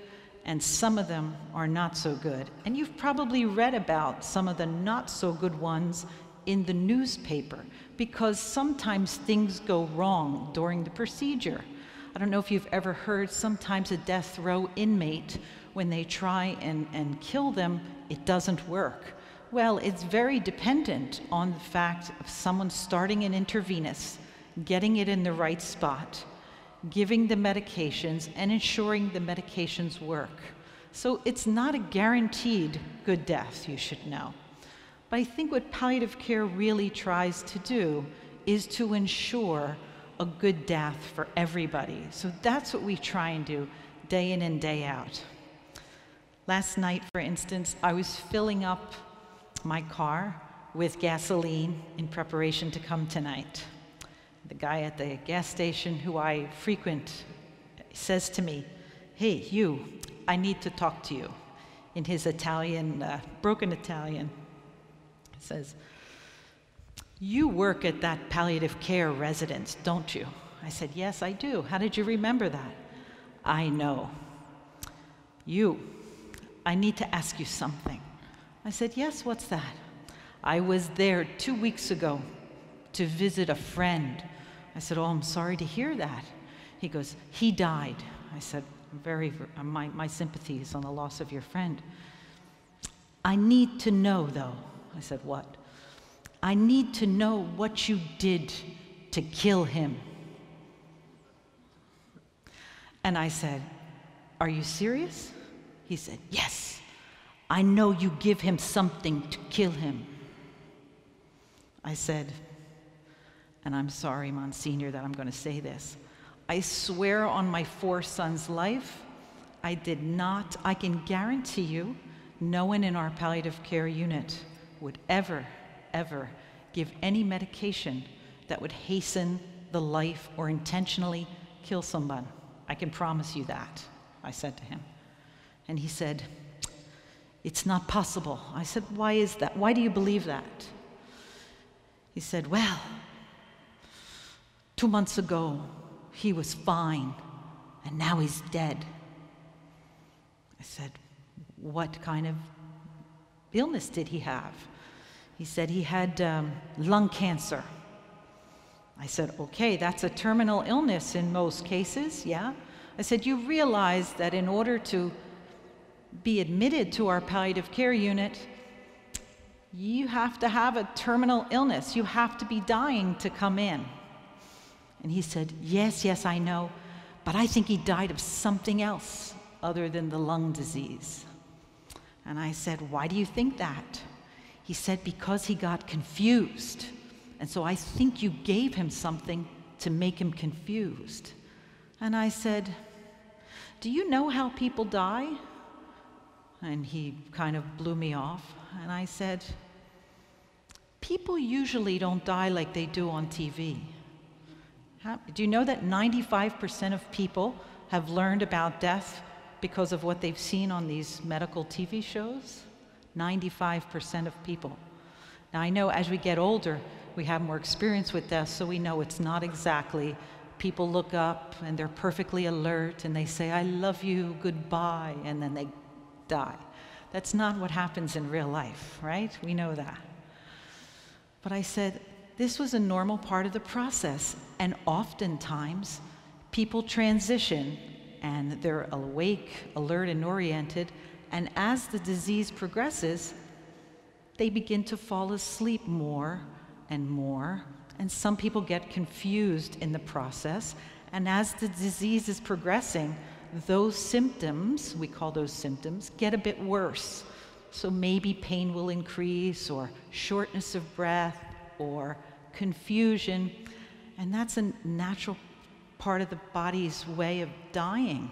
and some of them are not so good. And you've probably read about some of the not so good ones in the newspaper, because sometimes things go wrong during the procedure. I don't know if you've ever heard, sometimes a death row inmate, when they try and kill them, it doesn't work. Well, it's very dependent on the fact of someone starting an intravenous, getting it in the right spot, giving the medications, and ensuring the medications work. So it's not a guaranteed good death, you should know. But I think what palliative care really tries to do is to ensure a good death for everybody. So that's what we try and do day in and day out. Last night, for instance, I was filling up my car with gasoline in preparation to come tonight. The guy at the gas station who I frequent says to me, "Hey, you, I need to talk to you," in his Italian, broken Italian. He says, "You work at that palliative care residence, don't you?" I said, "Yes, I do. How did you remember that?" "I know. I need to ask you something." I said, "Yes, what's that?" "I was there 2 weeks ago to visit a friend." I said, "Oh, I'm sorry to hear that." He goes, "He died." I said, my sympathies on the loss of your friend." I need to know, though. I said, what? I need to know what you did to kill him. And I said, are you serious? He said, yes. I know you give him something to kill him. I said, and I'm sorry, Monsignor, that I'm going to say this. I swear on my 4 sons' life, I did not. I can guarantee you, no one in our palliative care unit would ever give any medication that would hasten the life or intentionally kill someone. I can promise you that, I said to him. And he said, it's not possible. I said, why is that? Why do you believe that? He said, well, 2 months ago, he was fine, and now he's dead. I said, what kind of illness did he have? He said he had lung cancer. I said, okay, that's a terminal illness in most cases, yeah? I said, you realize that in order to be admitted to our palliative care unit, you have to have a terminal illness. You have to be dying to come in. And he said, yes, I know, but I think he died of something else other than the lung disease. And I said, why do you think that? He said, because he got confused. And so I think you gave him something to make him confused. And I said, do you know how people die? And he kind of blew me off. And I said, people usually don't die like they do on TV. Do you know that 95% of people have learned about death because of what they've seen on these medical TV shows? 95% of people. Now I know as we get older, we have more experience with death, so we know it's not exactly people look up and they're perfectly alert and they say, I love you, goodbye, and then they die. That's not what happens in real life, right? We know that. But I said, this was a normal part of the process, and oftentimes people transition and they're awake, alert, and oriented, and as the disease progresses, they begin to fall asleep more and more, and some people get confused in the process, and as the disease is progressing, those symptoms, we call those symptoms, get a bit worse. So maybe pain will increase, or shortness of breath, or confusion, and that's a natural part of the body's way of dying.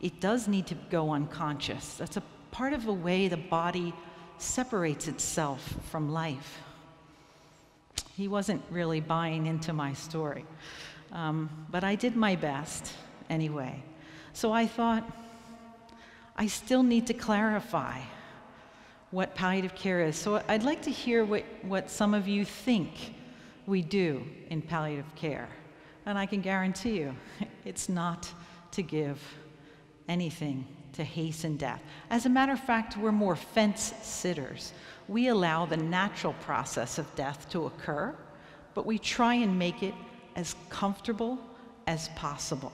It does need to go unconscious. That's a part of the way the body separates itself from life. He wasn't really buying into my story, but I did my best anyway. So I thought, I still need to clarify what palliative care is. So I'd like to hear what some of you think we do in palliative care. And I can guarantee you, it's not to give anything to hasten death. As a matter of fact, we're more fence sitters. We allow the natural process of death to occur, but we try and make it as comfortable as possible.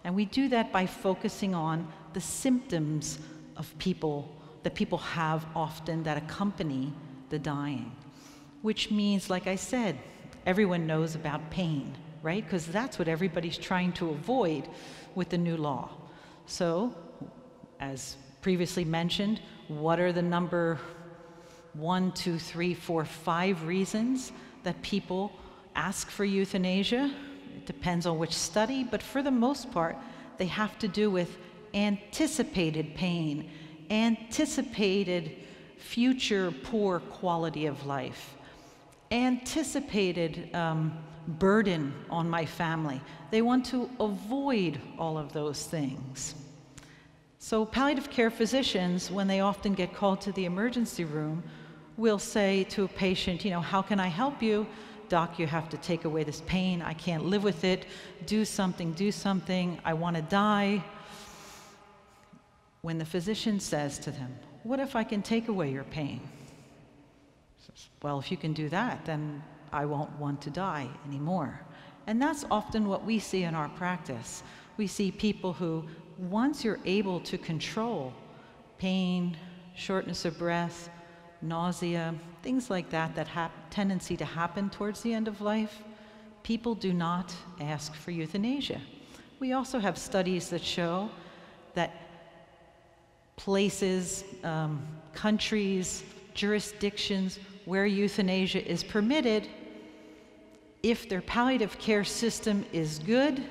And we do that by focusing on the symptoms of that people have often that accompany the dying, which means, like I said, everyone knows about pain, right? Because that's what everybody's trying to avoid with the new law. So, as previously mentioned, what are the number 1, 2, 3, 4, 5 reasons that people ask for euthanasia? It depends on which study, but for the most part, they have to do with anticipated pain, anticipated future poor quality of life, anticipated burden on my family. They want to avoid all of those things. So palliative care physicians, when they often get called to the emergency room, will say to a patient, how can I help you? Doc, you have to take away this pain. I can't live with it. Do something. I want to die. When the physician says to them, what if I can take away your pain? Well, if you can do that, then I won't want to die anymore. And that's often what we see in our practice. We see people who, once you're able to control pain, shortness of breath, nausea, things like that that have tendency to happen towards the end of life, people do not ask for euthanasia. We also have studies that show that places, countries, jurisdictions where euthanasia is permitted, if their palliative care system is good,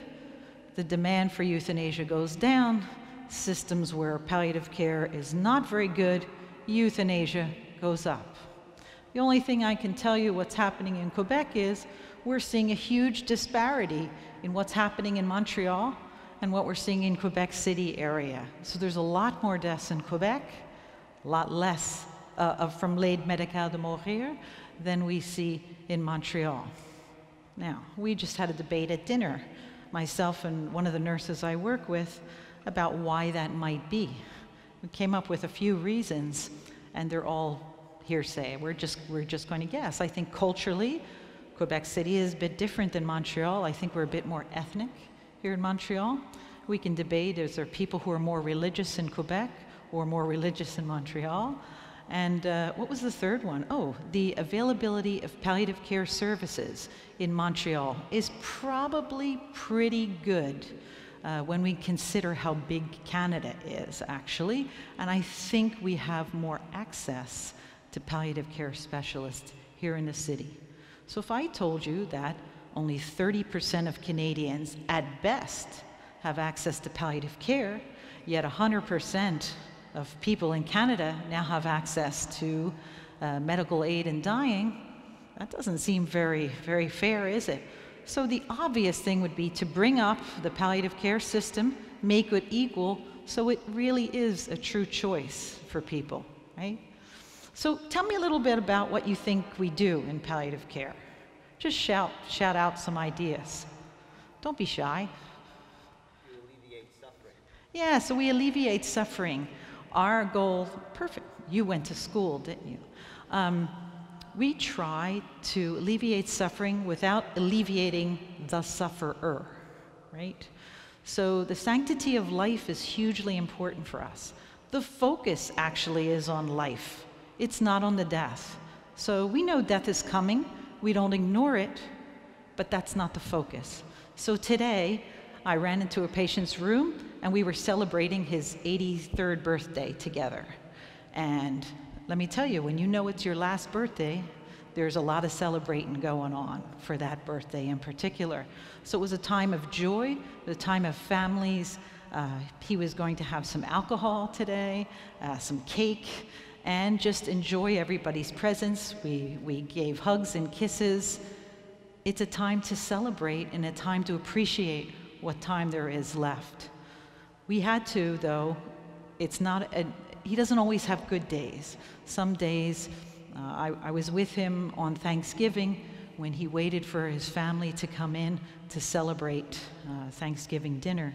the demand for euthanasia goes down. Systems where palliative care is not very good, euthanasia goes up. The only thing I can tell you what's happening in Quebec is we're seeing a huge disparity in what's happening in Montreal and what we're seeing in Quebec City area. So there's a lot more deaths in Quebec, a lot less from l'aide médicale de mourir than we see in Montreal. Now, we just had a debate at dinner, myself and one of the nurses I work with, about why that might be. We came up with a few reasons, and they're all hearsay. We're just going to guess. I think culturally, Quebec City is a bit different than Montreal. I think we're a bit more ethnic here in Montreal. We can debate, is there people who are more religious in Quebec or more religious in Montreal? And what was the third one? Oh, the availability of palliative care services in Montreal is probably pretty good when we consider how big Canada is, actually. And I think we have more access to palliative care specialists here in the city. So if I told you that only 30% of Canadians at best have access to palliative care, yet 100% of people in Canada now have access to medical aid in dying, that doesn't seem very, very fair, is it? So the obvious thing would be to bring up the palliative care system, make it equal, so it really is a true choice for people, right? So tell me a little bit about what you think we do in palliative care. Just shout out some ideas. Don't be shy. You alleviate suffering. Yeah, so we alleviate suffering. Our goal, perfect, you went to school, didn't you? We try to alleviate suffering without alleviating the sufferer, right? So the sanctity of life is hugely important for us. The focus actually is on life. It's not on the death. So we know death is coming. We don't ignore it, but that's not the focus. So today, I ran into a patient's room and we were celebrating his 83rd birthday together. And let me tell you, when you know it's your last birthday, there's a lot of celebrating going on for that birthday in particular. So it was a time of joy, a time of families. He was going to have some alcohol today, some cake, and just enjoy everybody's presence. We gave hugs and kisses. It's a time to celebrate and a time to appreciate what time there is left. We had to, though, he doesn't always have good days. Some days, I was with him on Thanksgiving when he waited for his family to come in to celebrate Thanksgiving dinner.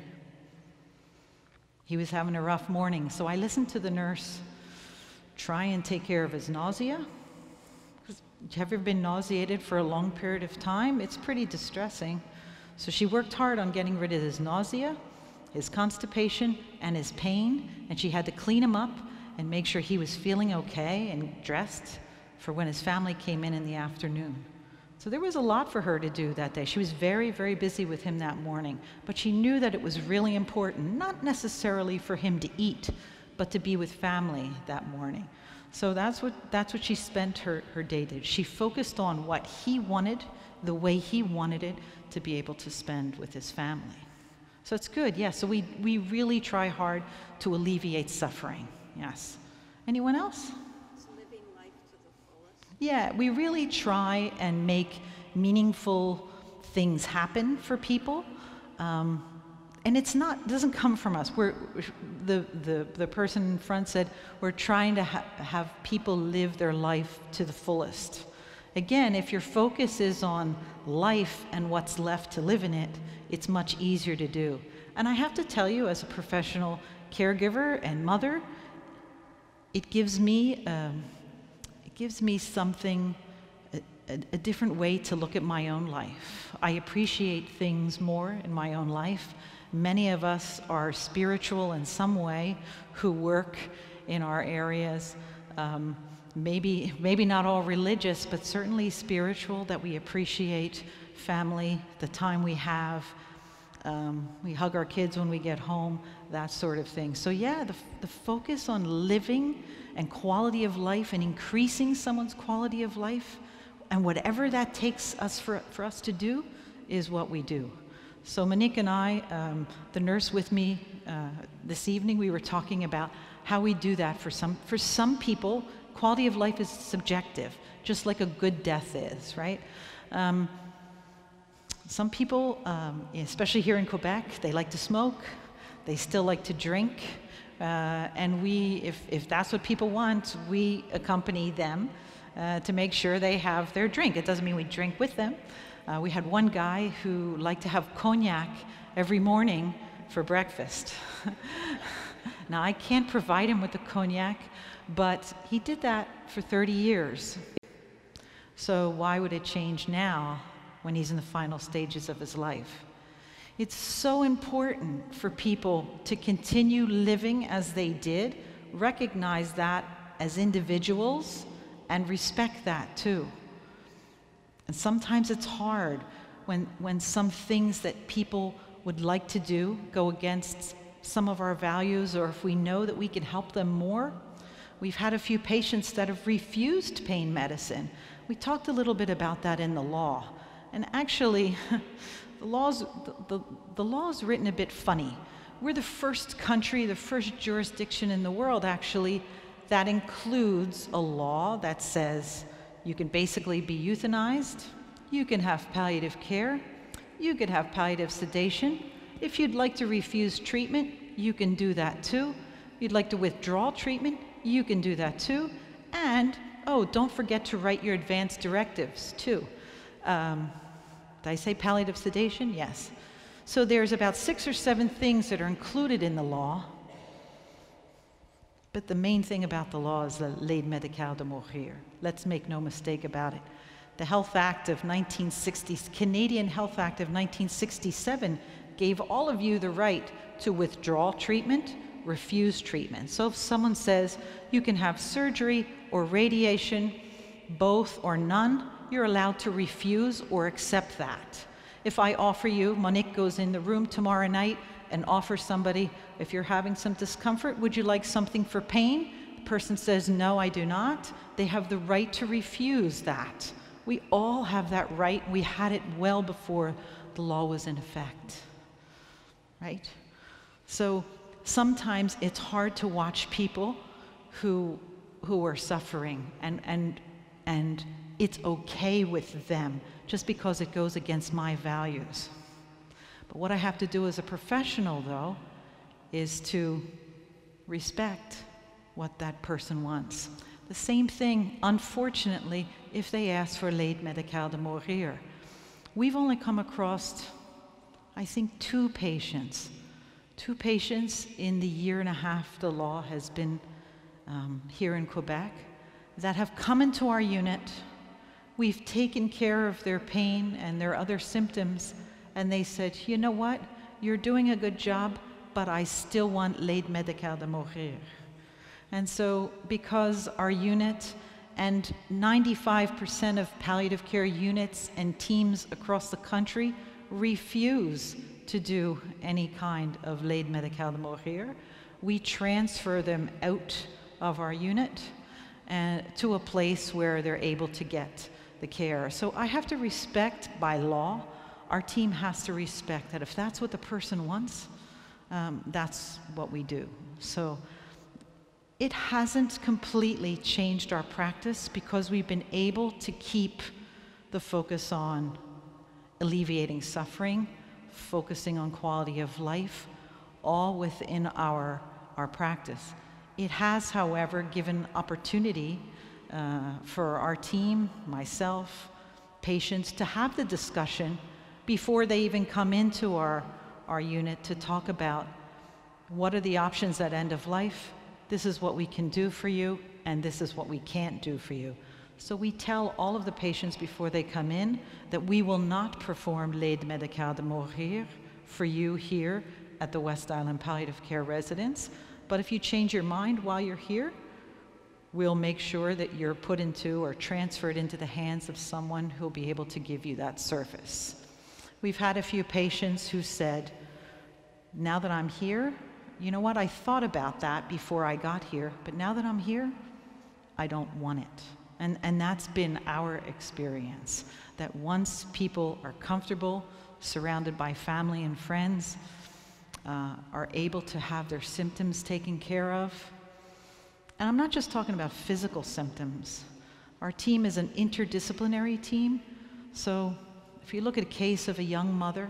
He was having a rough morning, so I listened to the nurse try and take care of his nausea. Have you ever been nauseated for a long period of time? It's pretty distressing. So she worked hard on getting rid of his nausea, his constipation, and his pain, and she had to clean him up and make sure he was feeling okay and dressed for when his family came in the afternoon. So there was a lot for her to do that day. She was very, very busy with him that morning, but she knew that it was really important, not necessarily for him to eat, but to be with family that morning. So that's what she spent her day did. She focused on what he wanted, the way he wanted it, to be able to spend with his family. So it's good, yes. So we really try hard to alleviate suffering, yes. Anyone else? It's living life to the fullest. Yeah, we really try and make meaningful things happen for people. And it doesn't come from us. The person in front said, we're trying to have people live their life to the fullest. Again, if your focus is on life and what's left to live in it, it's much easier to do. And I have to tell you, as a professional caregiver and mother, it gives me something, a different way to look at my own life. I appreciate things more in my own life. Many of us are spiritual in some way who work in our areas. Maybe not all religious, but certainly spiritual, that we appreciate family, the time we have. We hug our kids when we get home, that sort of thing. So yeah, the focus on living and quality of life and increasing someone's quality of life, and whatever that takes us for us to do, is what we do. So Monique and I, the nurse with me this evening, we were talking about how we do that. For some people, quality of life is subjective, just like a good death is, right? Some people, especially here in Quebec, they like to smoke, they still like to drink, and if that's what people want, we accompany them to make sure they have their drink. It doesn't mean we drink with them. We had one guy who liked to have cognac every morning for breakfast. Now, I can't provide him with the cognac, but he did that for 30 years. So why would it change now when he's in the final stages of his life? It's so important for people to continue living as they did, recognize that as individuals, and respect that too. And sometimes it's hard when some things that people would like to do go against some of our values, or if we know that we can help them more. We've had a few patients that have refused pain medicine. We talked a little bit about that in the law. And actually, the law's written a bit funny. We're the first country, the first jurisdiction in the world, actually, that includes a law that says you can basically be euthanized, you can have palliative care, you can have palliative sedation. If you'd like to refuse treatment, you can do that too. If you'd like to withdraw treatment, you can do that too. And, oh, don't forget to write your advance directives too. Did I say palliative sedation? Yes. So there's about 6 or 7 things that are included in the law. But the main thing about the law is the l'aide médicale de mourir. Let's make no mistake about it. The Health Act of 1960, Canadian Health Act of 1967 gave all of you the right to withdraw treatment, refuse treatment. So if someone says you can have surgery or radiation, both or none, you're allowed to refuse or accept that. If I offer you, Monique goes in the room tomorrow night and offers somebody, if you're having some discomfort, would you like something for pain? The person says, no, I do not. They have the right to refuse that. We all have that right. We had it well before the law was in effect, right? So sometimes it's hard to watch people who are suffering, and it's okay with them just because it goes against my values. But what I have to do as a professional, though, is to respect what that person wants. The same thing, unfortunately, if they ask for l'aide médicale de mourir. We've only come across, I think, 2 patients. 2 patients in the year and a half the law has been here in Quebec that have come into our unit. We've taken care of their pain and their other symptoms, and they said, you know what, you're doing a good job, but I still want l'aide médicale de mourir. And so because our unit and 95% of palliative care units and teams across the country refuse to do any kind of l'aide médicale de mourir, we transfer them out of our unit and to a place where they're able to get the care. So I have to respect, by law, our team has to respect that if that's what the person wants, that's what we do. So it hasn't completely changed our practice because we've been able to keep the focus on alleviating suffering, focusing on quality of life, all within our practice. It has, however, given opportunity for our team, myself, patients, to have the discussion before they even come into our unit to talk about what are the options at end of life, this is what we can do for you, and this is what we can't do for you. So we tell all of the patients before they come in that we will not perform l'aide médicale de mourir for you here at the West Island Palliative Care Residence, But if you change your mind while you're here, we'll make sure that you're put into or transferred into the hands of someone who'll be able to give you that service. We've had a few patients who said, now that I'm here, you know what, I thought about that before I got here, but now that I'm here, I don't want it. And that's been our experience, that once people are comfortable, surrounded by family and friends, are able to have their symptoms taken care of. And I'm not just talking about physical symptoms. Our team is an interdisciplinary team. So if you look at a case of a young mother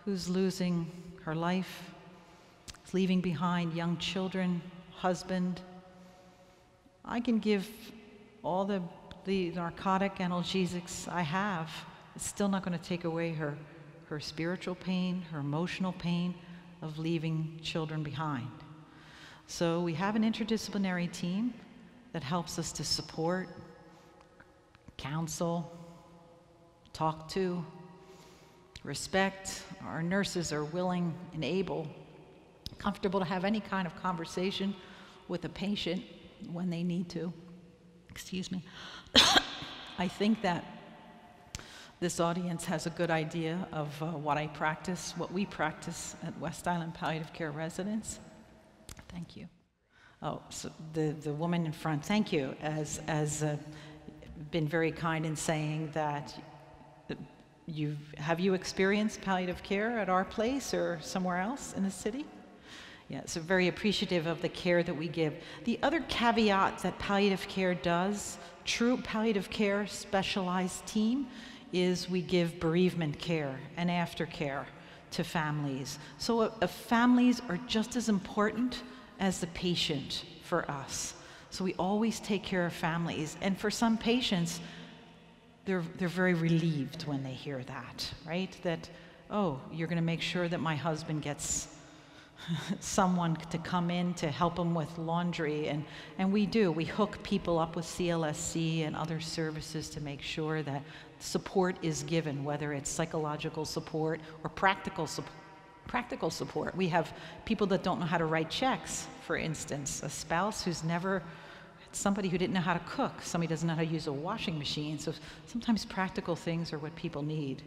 who's losing her life, is leaving behind young children, husband, I can give all the narcotic analgesics I have. It's still not going to take away her spiritual pain, her emotional pain of leaving children behind. So we have an interdisciplinary team that helps us to support, counsel, talk to, respect. Our nurses are willing and able, comfortable to have any kind of conversation with a patient when they need to. Excuse me. I think that this audience has a good idea of what I practice, what we practice at West Island Palliative Care Residence. Thank you. Oh, so the woman in front, thank you, has been very kind in saying that have you experienced palliative care at our place or somewhere else in the city? Yeah, so very appreciative of the care that we give. The other caveat that palliative care does, true palliative care specialized team, is we give bereavement care and aftercare to families. So families are just as important as the patient for us. So we always take care of families. And for some patients, they're very relieved when they hear that, right? That, oh, you're going to make sure that my husband gets someone to come in to help him with laundry. And we do. We hook people up with CLSC and other services to make sure that support is given, whether it's psychological support or practical support. We have people that don't know how to write checks, for instance, a spouse who's never, somebody who didn't know how to cook, somebody doesn't know how to use a washing machine. So sometimes practical things are what people need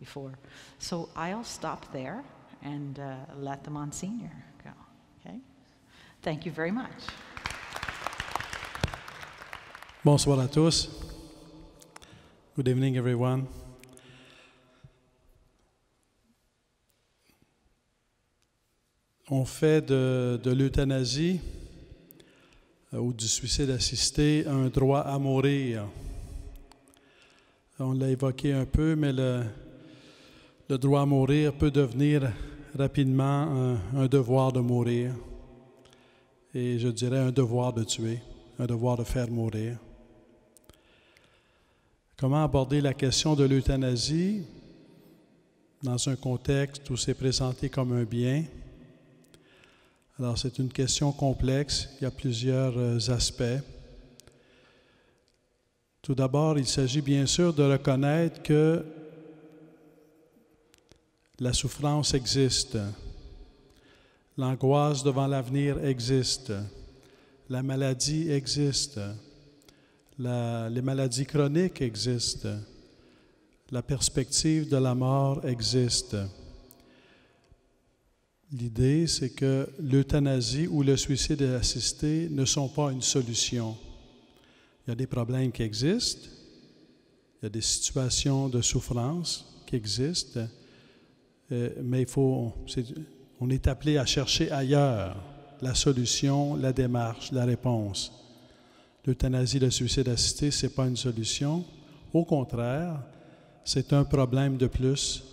before. So I'll stop there and let the Monsignor go, okay? Thank you very much. Bonsoir à tous. Good evening, everyone. On fait de l'euthanasie ou du suicide assisté un droit à mourir. On l'a évoqué un peu, mais le droit à mourir peut devenir rapidement un devoir de mourir. Et je dirais un devoir de tuer, un devoir de faire mourir. Comment aborder la question de l'euthanasie dans un contexte où c'est présenté comme un bien? Alors, c'est une question complexe. Il y a plusieurs aspects. Tout d'abord, il s'agit bien sûr de reconnaître que la souffrance existe, l'angoisse devant l'avenir existe, la maladie existe, les maladies chroniques existent, la perspective de la mort existe. L'idée, c'est que l'euthanasie ou le suicide assisté ne sont pas une solution. Il y a des problèmes qui existent, il y a des situations de souffrance qui existent, mais on est appelé à chercher ailleurs la solution, la démarche, la réponse. L'euthanasie, le suicide assisté, ce n'est pas une solution. Au contraire, c'est un problème de plus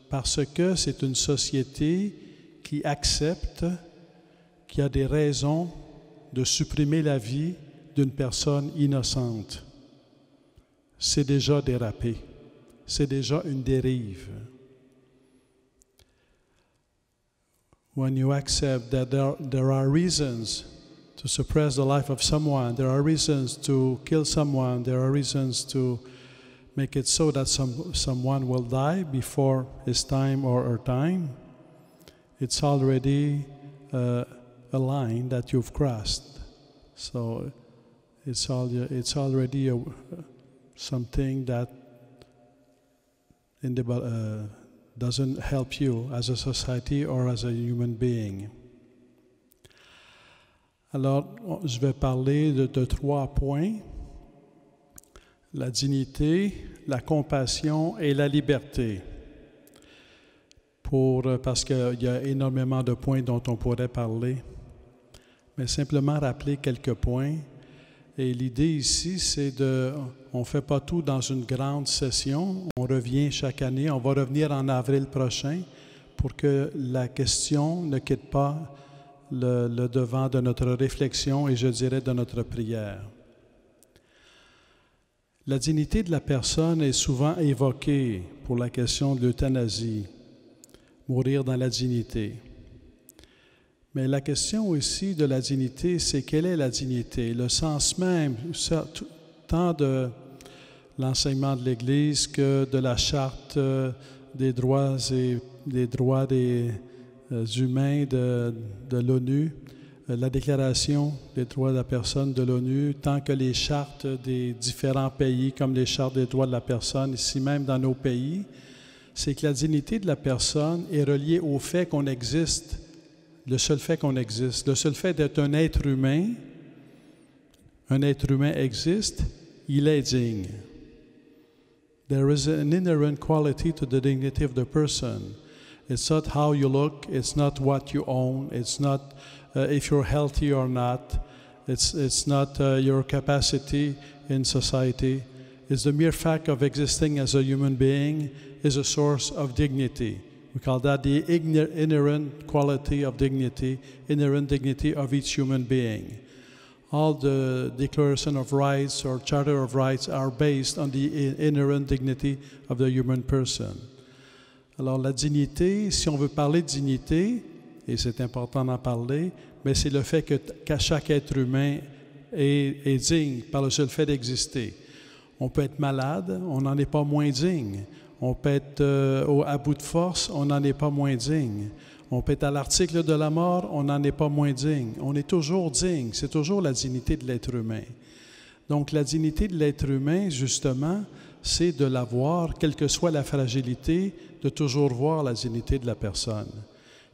parce que c'est une société qui accepte qu'il y a des raisons de supprimer la vie d'une personne innocente. C'est déjà dérapé. C'est déjà une dérive. When you accept that there are reasons to suppress the life of someone, there are reasons to kill someone, there are reasons to make it so that someone will die before his time or her time, it's already a a line that you've crossed. So it's already something that doesn't help you as a society or as a human being. Alors, je vais parler de 3 points: la dignité, la compassion et la liberté. Parce qu'il y a énormément de points dont on pourrait parler, mais simplement rappeler quelques points. Et l'idée ici, c'est on ne fait pas tout dans une grande session. On revient chaque année. On va revenir en avril prochain pour que la question ne quitte pas le devant de notre réflexion et je dirais de notre prière. La dignité de la personne est souvent évoquée pour la question de l'euthanasie, mourir dans la dignité. Mais la question ici de la dignité, c'est quelle est la dignité? Le sens même, tant de l'enseignement de l'Église que de la Charte des droits des humains de l'ONU, la Déclaration des droits de la personne de l'ONU, tant que les chartes des différents pays, comme les chartes des droits de la personne, ici même dans nos pays, c'est que la dignité de la personne est reliée au fait qu'on existe. Le seul fait qu'on existe, le seul fait d'être un être humain existe, il est digne. There is an inherent quality to the dignity of the person. It's not how you look, it's not what you own, it's not if you're healthy or not, it's not your capacity in society. It's the mere fact of existing as a human being is a source of dignity. We call that the inherent quality of dignity, inherent dignity of each human being. All the Declaration of Rights or Charter of Rights are based on the inherent dignity of the human person. Alors la dignité, si on veut parler de dignité, et c'est important d'en parler, mais c'est le fait qu'à chaque être humain est digne par le seul fait d'exister. On peut être malade, on n'en est pas moins digne. On peut être à bout de force, on n'en est pas moins digne. On peut être à l'article de la mort, on n'en est pas moins digne. On est toujours digne, c'est toujours la dignité de l'être humain. Donc la dignité de l'être humain, justement, c'est de la voir, quelle que soit la fragilité, de toujours voir la dignité de la personne.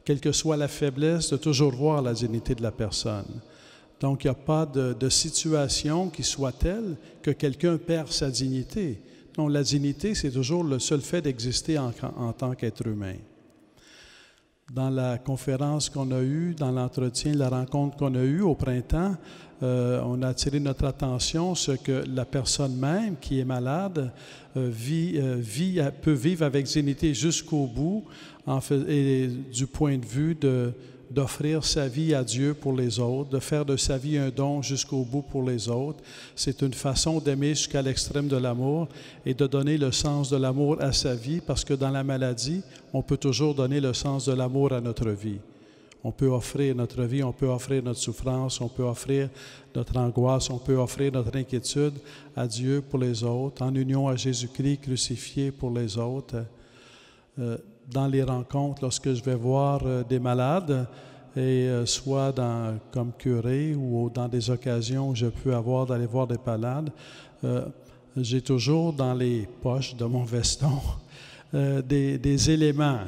Quelle que soit la faiblesse, de toujours voir la dignité de la personne. Donc il n'y a pas de situation qui soit telle que quelqu'un perd sa dignité. Donc, la dignité, c'est toujours le seul fait d'exister en tant qu'être humain. Dans la conférence qu'on a eue, dans l'entretien, la rencontre qu'on a eue au printemps, on a attiré notre attention sur ce que la personne même qui est malade peut vivre avec dignité jusqu'au bout, et du point de vue d'offrir sa vie à Dieu pour les autres, de faire de sa vie un don jusqu'au bout pour les autres. C'est une façon d'aimer jusqu'à l'extrême de l'amour et de donner le sens de l'amour à sa vie, parce que dans la maladie, on peut toujours donner le sens de l'amour à notre vie. On peut offrir notre vie, on peut offrir notre souffrance, on peut offrir notre angoisse, on peut offrir notre inquiétude à Dieu pour les autres, en union à Jésus-Christ crucifié pour les autres. Dans les rencontres, lorsque je vais voir des malades, et soit comme curé ou dans des occasions où je peux avoir d'aller voir des malades, j'ai toujours dans les poches de mon veston des éléments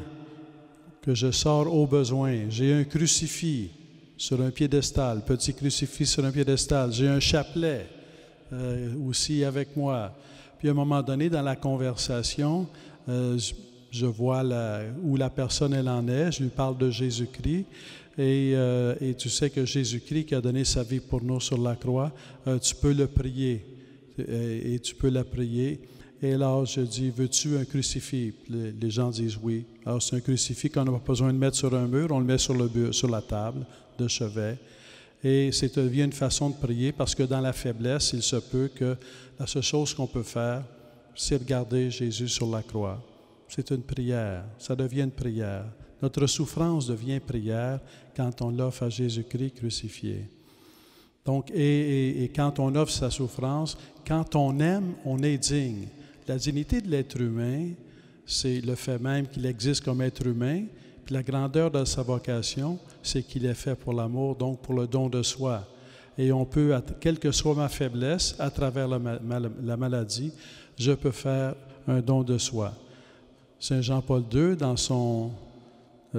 que je sors au besoin. J'ai un crucifix sur un piédestal, petit crucifix sur un piédestal. J'ai un chapelet aussi avec moi. Puis à un moment donné, dans la conversation, je vois où la personne elle en est, je lui parle de Jésus-Christ, et tu sais que Jésus-Christ qui a donné sa vie pour nous sur la croix, tu peux le prier, et tu peux la prier. Et là, je dis, veux-tu un crucifix? Les gens disent oui. Alors, c'est un crucifix qu'on n'a pas besoin de mettre sur un mur, on le met sur la table de chevet. Et c'est devient une façon de prier, parce que dans la faiblesse, il se peut que la seule chose qu'on peut faire, c'est regarder Jésus sur la croix. C'est une prière, ça devient une prière. Notre souffrance devient prière quand on l'offre à Jésus-Christ crucifié. Donc, et quand on offre sa souffrance, quand on aime, on est digne. La dignité de l'être humain, c'est le fait même qu'il existe comme être humain, Puis la grandeur de sa vocation, c'est qu'il est fait pour l'amour, donc pour le don de soi. Et on peut, quelle que soit ma faiblesse, à travers la maladie, je peux faire un don de soi. Saint Jean-Paul II, dans son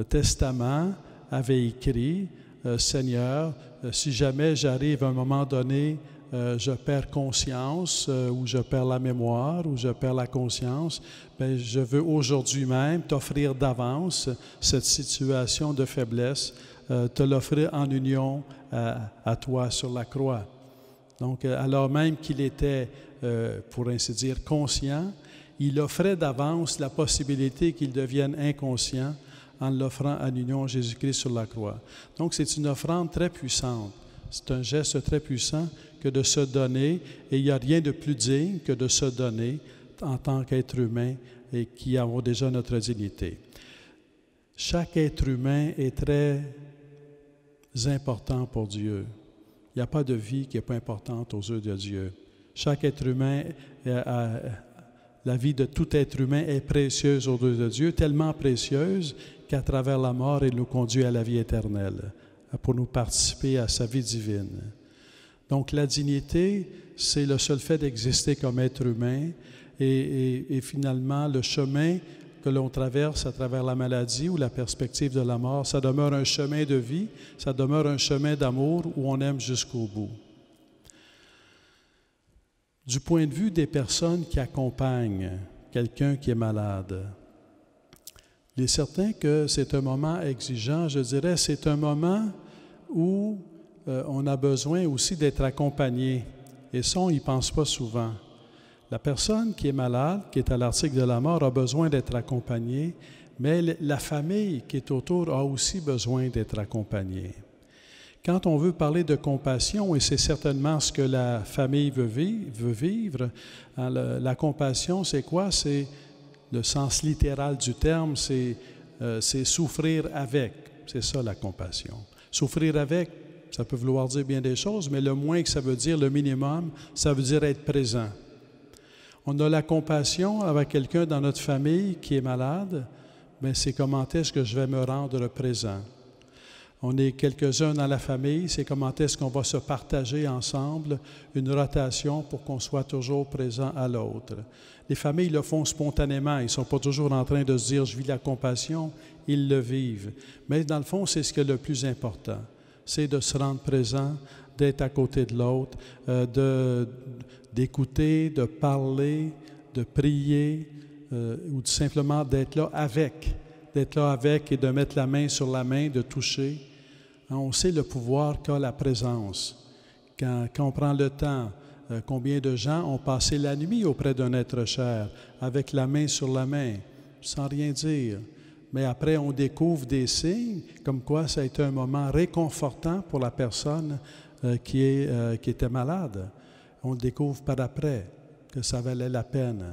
testament, avait écrit « Seigneur, si jamais j'arrive à un moment donné, je perds conscience, ou je perds la mémoire, ou je perds la conscience, bien, je veux aujourd'hui même t'offrir d'avance cette situation de faiblesse, te l'offrir en union à toi sur la croix. » Donc, alors même qu'il était, pour ainsi dire, conscient, il offrait d'avance la possibilité qu'il devienne inconscient en l'offrant en union à Jésus-Christ sur la croix. Donc, c'est une offrande très puissante. C'est un geste très puissant que de se donner, et il n'y a rien de plus digne que de se donner en tant qu'être humain et qui avons déjà notre dignité. Chaque être humain est très important pour Dieu. Il n'y a pas de vie qui n'est pas importante aux yeux de Dieu. Chaque être humain, la vie de tout être humain est précieuse aux yeux de Dieu, tellement précieuse qu'à travers la mort, il nous conduit à la vie éternelle, pour nous participer à sa vie divine. Donc la dignité, c'est le seul fait d'exister comme être humain et finalement le chemin que l'on traverse à travers la maladie ou la perspective de la mort, ça demeure un chemin de vie, ça demeure un chemin d'amour où on aime jusqu'au bout. Du point de vue des personnes qui accompagnent quelqu'un qui est malade, il est certain que c'est un moment exigeant, je dirais, c'est un moment où on a besoin aussi d'être accompagné. Et ça, on n'y pense pas souvent. La personne qui est malade, qui est à l'article de la mort, a besoin d'être accompagnée, mais la famille qui est autour a aussi besoin d'être accompagnée. Quand on veut parler de compassion, et c'est certainement ce que la famille veut vivre, hein, la compassion, c'est quoi? C'est le sens littéral du terme, c'est souffrir avec. C'est ça la compassion. Souffrir avec, ça peut vouloir dire bien des choses, mais le moins que ça veut dire, le minimum, ça veut dire être présent. On a la compassion avec quelqu'un dans notre famille qui est malade, mais c'est comment est-ce que je vais me rendre présent. On est quelques-uns dans la famille, c'est comment est-ce qu'on va se partager ensemble une rotation pour qu'on soit toujours présent à l'autre. Les familles le font spontanément, ils ne sont pas toujours en train de se dire « je vis la compassion », ils le vivent. Mais dans le fond, c'est ce qui est le plus important, c'est de se rendre présent, d'être à côté de l'autre, d'écouter, de parler, de prier, ou simplement d'être là avec et de mettre la main sur la main, de toucher. On sait le pouvoir qu'a la présence. Quand on prend le temps, combien de gens ont passé la nuit auprès d'un être cher, avec la main sur la main, sans rien dire. Mais après, on découvre des signes, comme quoi ça a été un moment réconfortant pour la personne qui était malade. On le découvre par après, que ça valait la peine.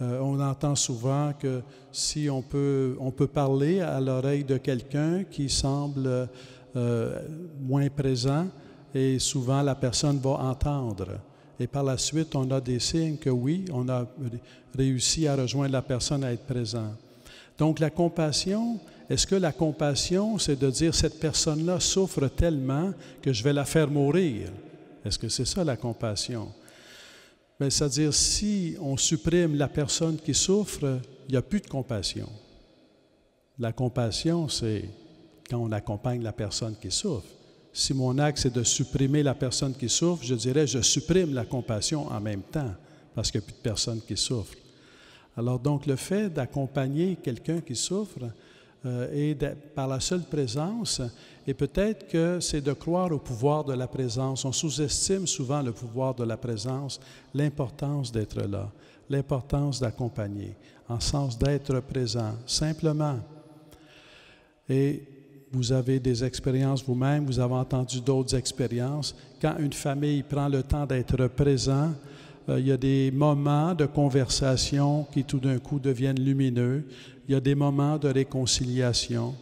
On entend souvent que si on peut parler à l'oreille de quelqu'un qui semble moins présent, et souvent la personne va entendre. Et par la suite, on a des signes que oui, on a réussi à rejoindre la personne à être présent. Donc la compassion, est-ce que la compassion, c'est de dire cette personne-là souffre tellement que je vais la faire mourir? Est-ce que c'est ça la compassion? Bien, c'est-à-dire, si on supprime la personne qui souffre, il n'y a plus de compassion. La compassion, c'est quand on accompagne la personne qui souffre. Si mon acte, c'est de supprimer la personne qui souffre, je dirais, je supprime la compassion en même temps, parce qu'il n'y a plus de personne qui souffre. Alors donc, le fait d'accompagner quelqu'un qui souffre et par la seule présence, et peut-être que c'est de croire au pouvoir de la présence. On sous-estime souvent le pouvoir de la présence, l'importance d'être là, l'importance d'accompagner, en sens d'être présent, simplement. Et vous avez des expériences vous-même, vous avez entendu d'autres expériences. Quand une famille prend le temps d'être présent, il y a des moments de conversation qui tout d'un coup deviennent lumineux. Il y a des moments de réconciliation.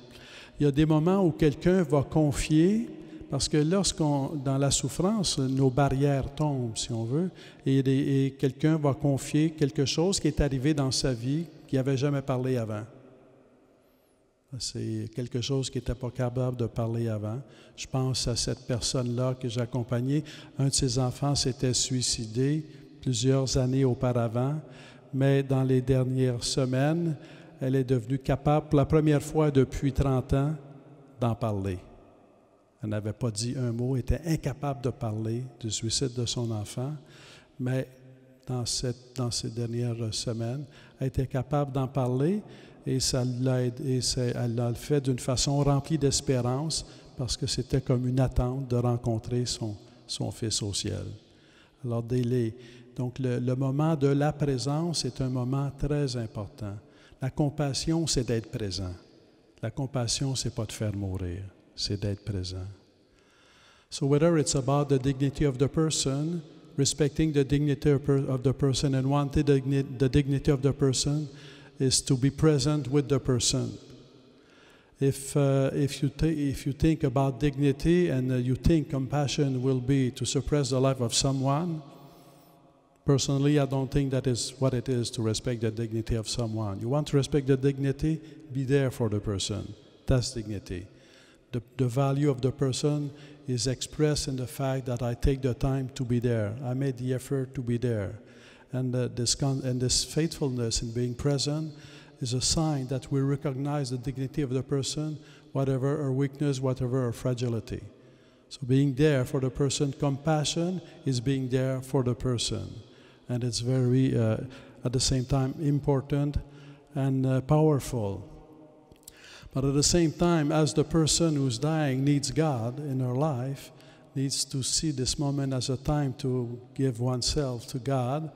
Il y a des moments où quelqu'un va confier, parce que dans la souffrance, nos barrières tombent, si on veut, et quelqu'un va confier quelque chose qui est arrivé dans sa vie qu'il n'avait jamais parlé avant. C'est quelque chose qui n'était pas capable de parler avant. Je pense à cette personne-là que j'ai accompagnée. Un de ses enfants s'était suicidé plusieurs années auparavant, mais dans les dernières semaines, elle est devenue capable, pour la première fois depuis 30 ans, d'en parler. Elle n'avait pas dit un mot, était incapable de parler du suicide de son enfant, mais dans ces dernières semaines, elle était capable d'en parler et ça l'a aidé, elle l'a fait d'une façon remplie d'espérance parce que c'était comme une attente de rencontrer son fils au ciel. Alors, donc le moment de la présence est un moment très important. La compassion, c'est d'être présent. La compassion, c'est pas de faire mourir, c'est d'être présent. So whether it's about the dignity of the person, respecting the dignity of the person and wanting the dignity of the person is to be present with the person. If you think about dignity and you think compassion will be to suppress the life of someone, personally, I don't think that is what it is to respect the dignity of someone. You want to respect the dignity, be there for the person. That's dignity. The value of the person is expressed in the fact that I take the time to be there. I made the effort to be there. And this faithfulness in being present is a sign that we recognize the dignity of the person, whatever her weakness, whatever her fragility. So being there for the person, compassion is being there for the person. And it's very, at the same time, important and powerful. But at the same time, as the person who's dying needs God in her life, needs to see this moment as a time to give oneself to God,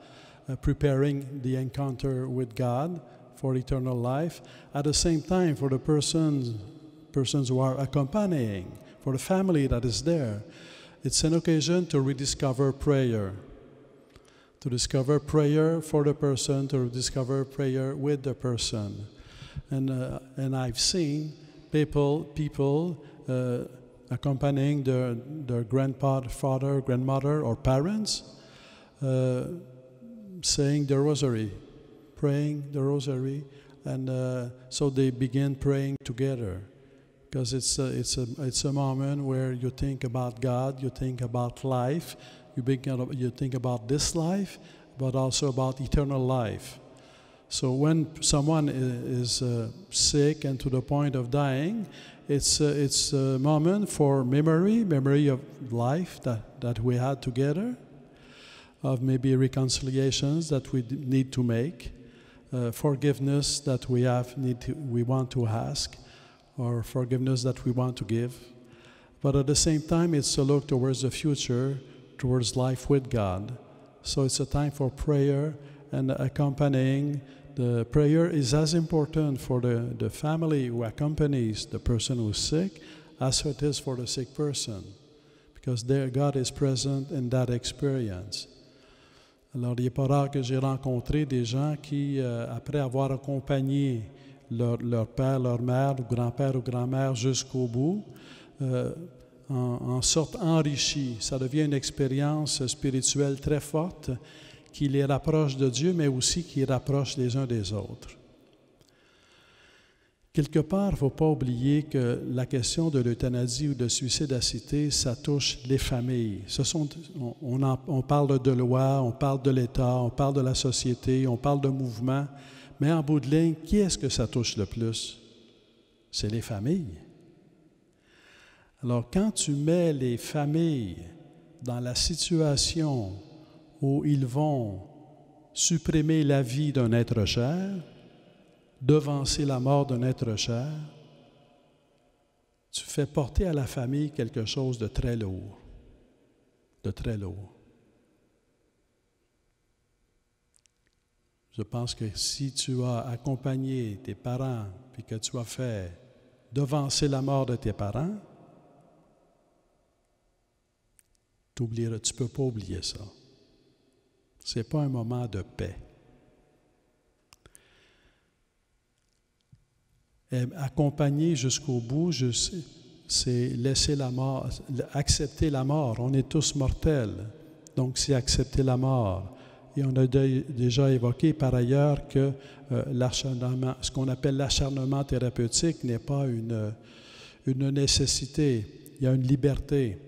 preparing the encounter with God for eternal life. At the same time, for the persons who are accompanying, for the family that is there, it's an occasion to rediscover prayer. To discover prayer for the person, to discover prayer with the person. And I've seen people accompanying their grandfather, grandmother, or parents saying the rosary, praying the rosary, and so they begin praying together, because it's a moment where you think about God, you think about life, you think about this life, but also about eternal life. So when someone is sick and to the point of dying, it's a moment for memory of life that we had together, of maybe reconciliations that we need to make, forgiveness that we want to ask, or forgiveness that we want to give. But at the same time, it's a look towards the future, towards life with God. So it's a time for prayer, and accompanying the prayer is as important for the family who accompanies the person who's sick as it is for the sick person, because there God is present in that experience. Alors, il n'est pas rare que j'ai rencontré des gens qui, après avoir accompagné leur père, leur mère, ou grand-père ou grand-mère jusqu'au bout, en sortent enrichis. Ça devient une expérience spirituelle très forte qui les rapproche de Dieu, mais aussi qui les rapproche les uns des autres. Quelque part, il ne faut pas oublier que la question de l'euthanasie ou de suicide assisté, ça touche les familles. On parle de loi, on parle de l'État, on parle de la société, on parle de mouvement, mais en bout de ligne, qui est-ce que ça touche le plus? C'est les familles. Alors, quand tu mets les familles dans la situation où ils vont supprimer la vie d'un être cher, devancer la mort d'un être cher, tu fais porter à la famille quelque chose de très lourd. De très lourd. Je pense que si tu as accompagné tes parents puis que tu as fait devancer la mort de tes parents, tu ne peux pas oublier ça. Ce n'est pas un moment de paix. Et accompagner jusqu'au bout, c'est laisser la mort, accepter la mort. On est tous mortels, donc c'est accepter la mort. Et on a déjà évoqué par ailleurs que l'acharnement, ce qu'on appelle l'acharnement thérapeutique n'est pas une nécessité, il y a une liberté.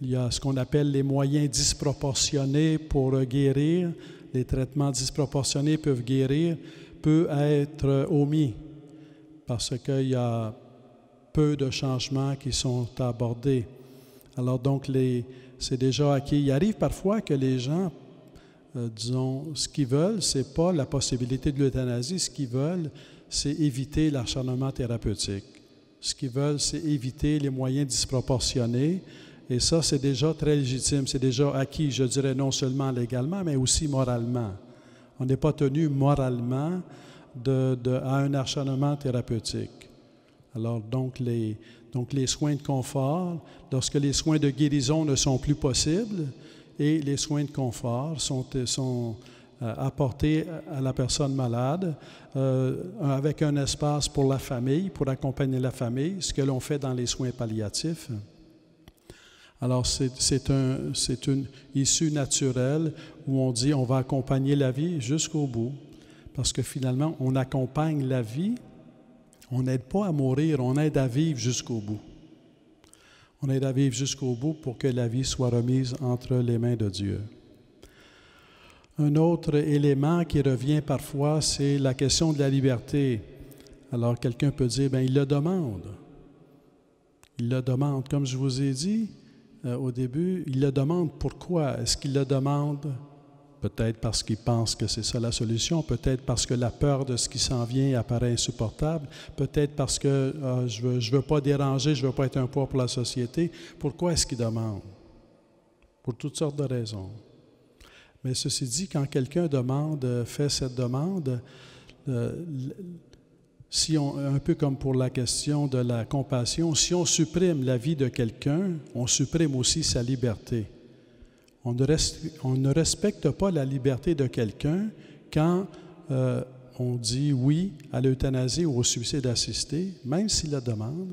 Il y a ce qu'on appelle les moyens disproportionnés pour guérir. Les traitements disproportionnés peuvent guérir, peut être omis parce qu'il y a peu de changements qui sont abordés. Alors donc, c'est déjà acquis. Il arrive parfois que les gens, disons, ce qu'ils veulent, ce n'est pas la possibilité de l'euthanasie. Ce qu'ils veulent, c'est éviter l'acharnement thérapeutique. Ce qu'ils veulent, c'est éviter les moyens disproportionnés. Et ça, c'est déjà très légitime, c'est déjà acquis, je dirais, non seulement légalement, mais aussi moralement. On n'est pas tenu moralement à un acharnement thérapeutique. Alors, donc les soins de confort, lorsque les soins de guérison ne sont plus possibles, et les soins de confort sont apportés à la personne malade avec un espace pour la famille, pour accompagner la famille, ce que l'on fait dans les soins palliatifs. Alors, c'est une issue naturelle où on dit on va accompagner la vie jusqu'au bout. Parce que finalement, on accompagne la vie, on n'aide pas à mourir, on aide à vivre jusqu'au bout. On aide à vivre jusqu'au bout pour que la vie soit remise entre les mains de Dieu. Un autre élément qui revient parfois, c'est la question de la liberté. Alors, quelqu'un peut dire, bien, il le demande. Il le demande. Comme je vous ai dit, au début, il le demande pourquoi? Est-ce qu'il le demande peut-être parce qu'il pense que c'est ça la solution, peut-être parce que la peur de ce qui s'en vient apparaît insupportable, peut-être parce que je veux pas déranger, je veux pas être un poids pour la société. Pourquoi est-ce qu'il demande? Pour toutes sortes de raisons. Mais ceci dit, quand quelqu'un fait cette demande, un peu comme pour la question de la compassion, si on supprime la vie de quelqu'un, on supprime aussi sa liberté. On ne respecte pas la liberté de quelqu'un quand on dit oui à l'euthanasie ou au suicide assisté, même s'il la demande,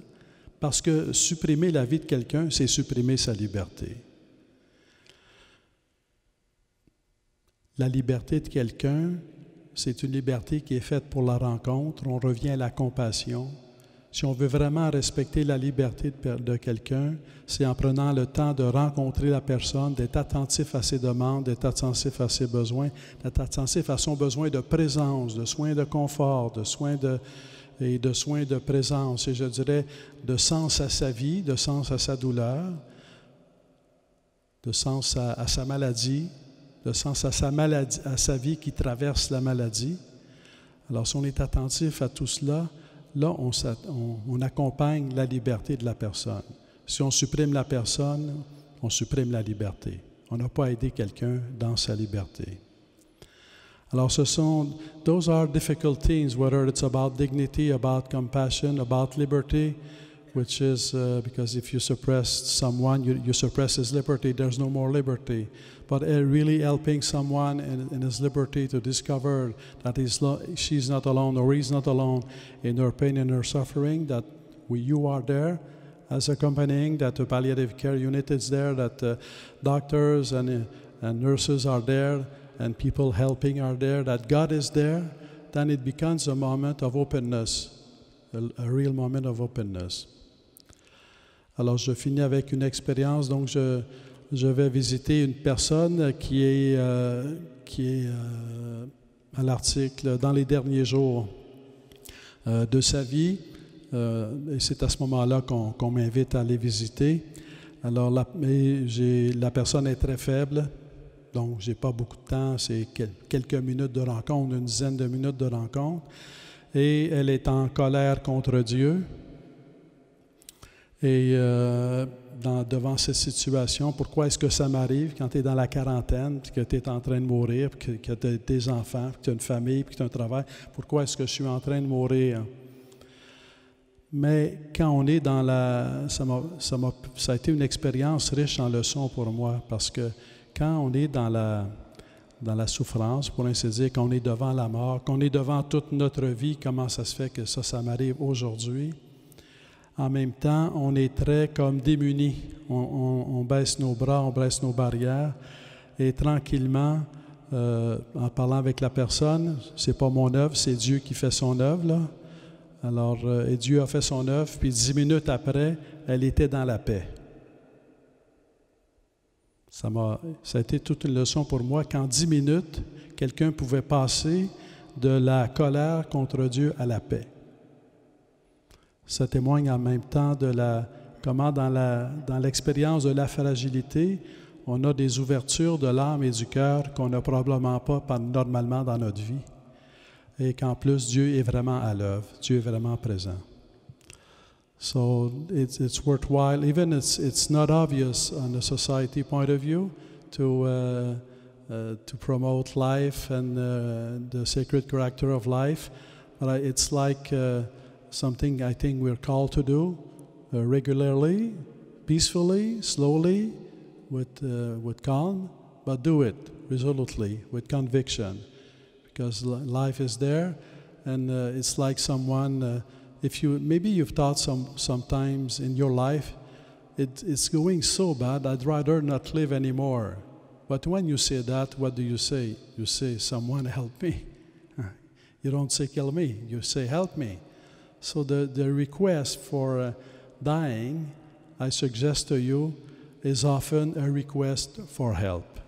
parce que supprimer la vie de quelqu'un, c'est supprimer sa liberté. La liberté de quelqu'un, c'est une liberté qui est faite pour la rencontre. On revient à la compassion. Si on veut vraiment respecter la liberté de quelqu'un, c'est en prenant le temps de rencontrer la personne, d'être attentif à ses demandes, d'être attentif à ses besoins, d'être attentif à son besoin de présence, de soins de confort, de soins de présence, et je dirais de sens à sa vie, de sens à sa douleur, de sens à sa maladie, de sens à sa vie qui traverse la maladie. Alors, si on est attentif à tout cela, là, on accompagne la liberté de la personne. Si on supprime la personne, on supprime la liberté. On n'a pas aidé quelqu'un dans sa liberté. Alors, those are difficult things, whether it's about dignity, about compassion, about liberty, which is because if you suppress someone, you suppress his liberty, there's no more liberty. But really helping someone in his liberty to discover that she's not alone or he's not alone in her pain and her suffering, that you are there as accompanying, that the palliative care unit is there, that doctors and nurses are there, and people helping are there, that God is there, then it becomes a moment of openness, a real moment of openness. Alors, je finis avec une expérience. Donc, je vais visiter une personne qui est à l'article dans les derniers jours de sa vie. Et c'est à ce moment-là qu'on m'invite à aller visiter. Alors, la personne est très faible, donc je n'ai pas beaucoup de temps. C'est quelques minutes de rencontre, une dizaine de minutes de rencontre. Et elle est en colère contre Dieu. Et devant cette situation, pourquoi est-ce que ça m'arrive quand tu es dans la quarantaine, puis que tu es en train de mourir, puis que tu as des enfants, puis que tu as une famille, puis que tu as un travail, pourquoi est-ce que je suis en train de mourir? Mais quand on est dans ça a été une expérience riche en leçons pour moi, parce que quand on est dans la souffrance, pour ainsi dire, qu'on est devant la mort, qu'on est devant toute notre vie, comment ça se fait que ça m'arrive aujourd'hui? En même temps, on est très comme démunis. On baisse nos bras, on baisse nos barrières et tranquillement, en parlant avec la personne, c'est pas mon œuvre, c'est Dieu qui fait son œuvre, là. Alors, et Dieu a fait son œuvre, puis 10 minutes après, elle était dans la paix. Ça a été toute une leçon pour moi qu'en 10 minutes, quelqu'un pouvait passer de la colère contre Dieu à la paix. Ça témoigne en même temps de comment dans l'expérience de la fragilité, on a des ouvertures de l'âme et du cœur qu'on n'a probablement pas normalement dans notre vie. Et qu'en plus, Dieu est vraiment à l'œuvre, Dieu est vraiment présent. So it's worthwhile, even it's not obvious on a society point of view to promote life and the sacred character of life, but it's like something I think we're called to do regularly, peacefully, slowly, with calm, but do it resolutely, with conviction, because life is there, and it's like someone. Maybe you've thought sometimes in your life, it's going so bad, I'd rather not live anymore. But when you say that, what do you say? You say, someone help me. You don't say kill me, you say help me. So the request for dying, I suggest to you, is often a request for help.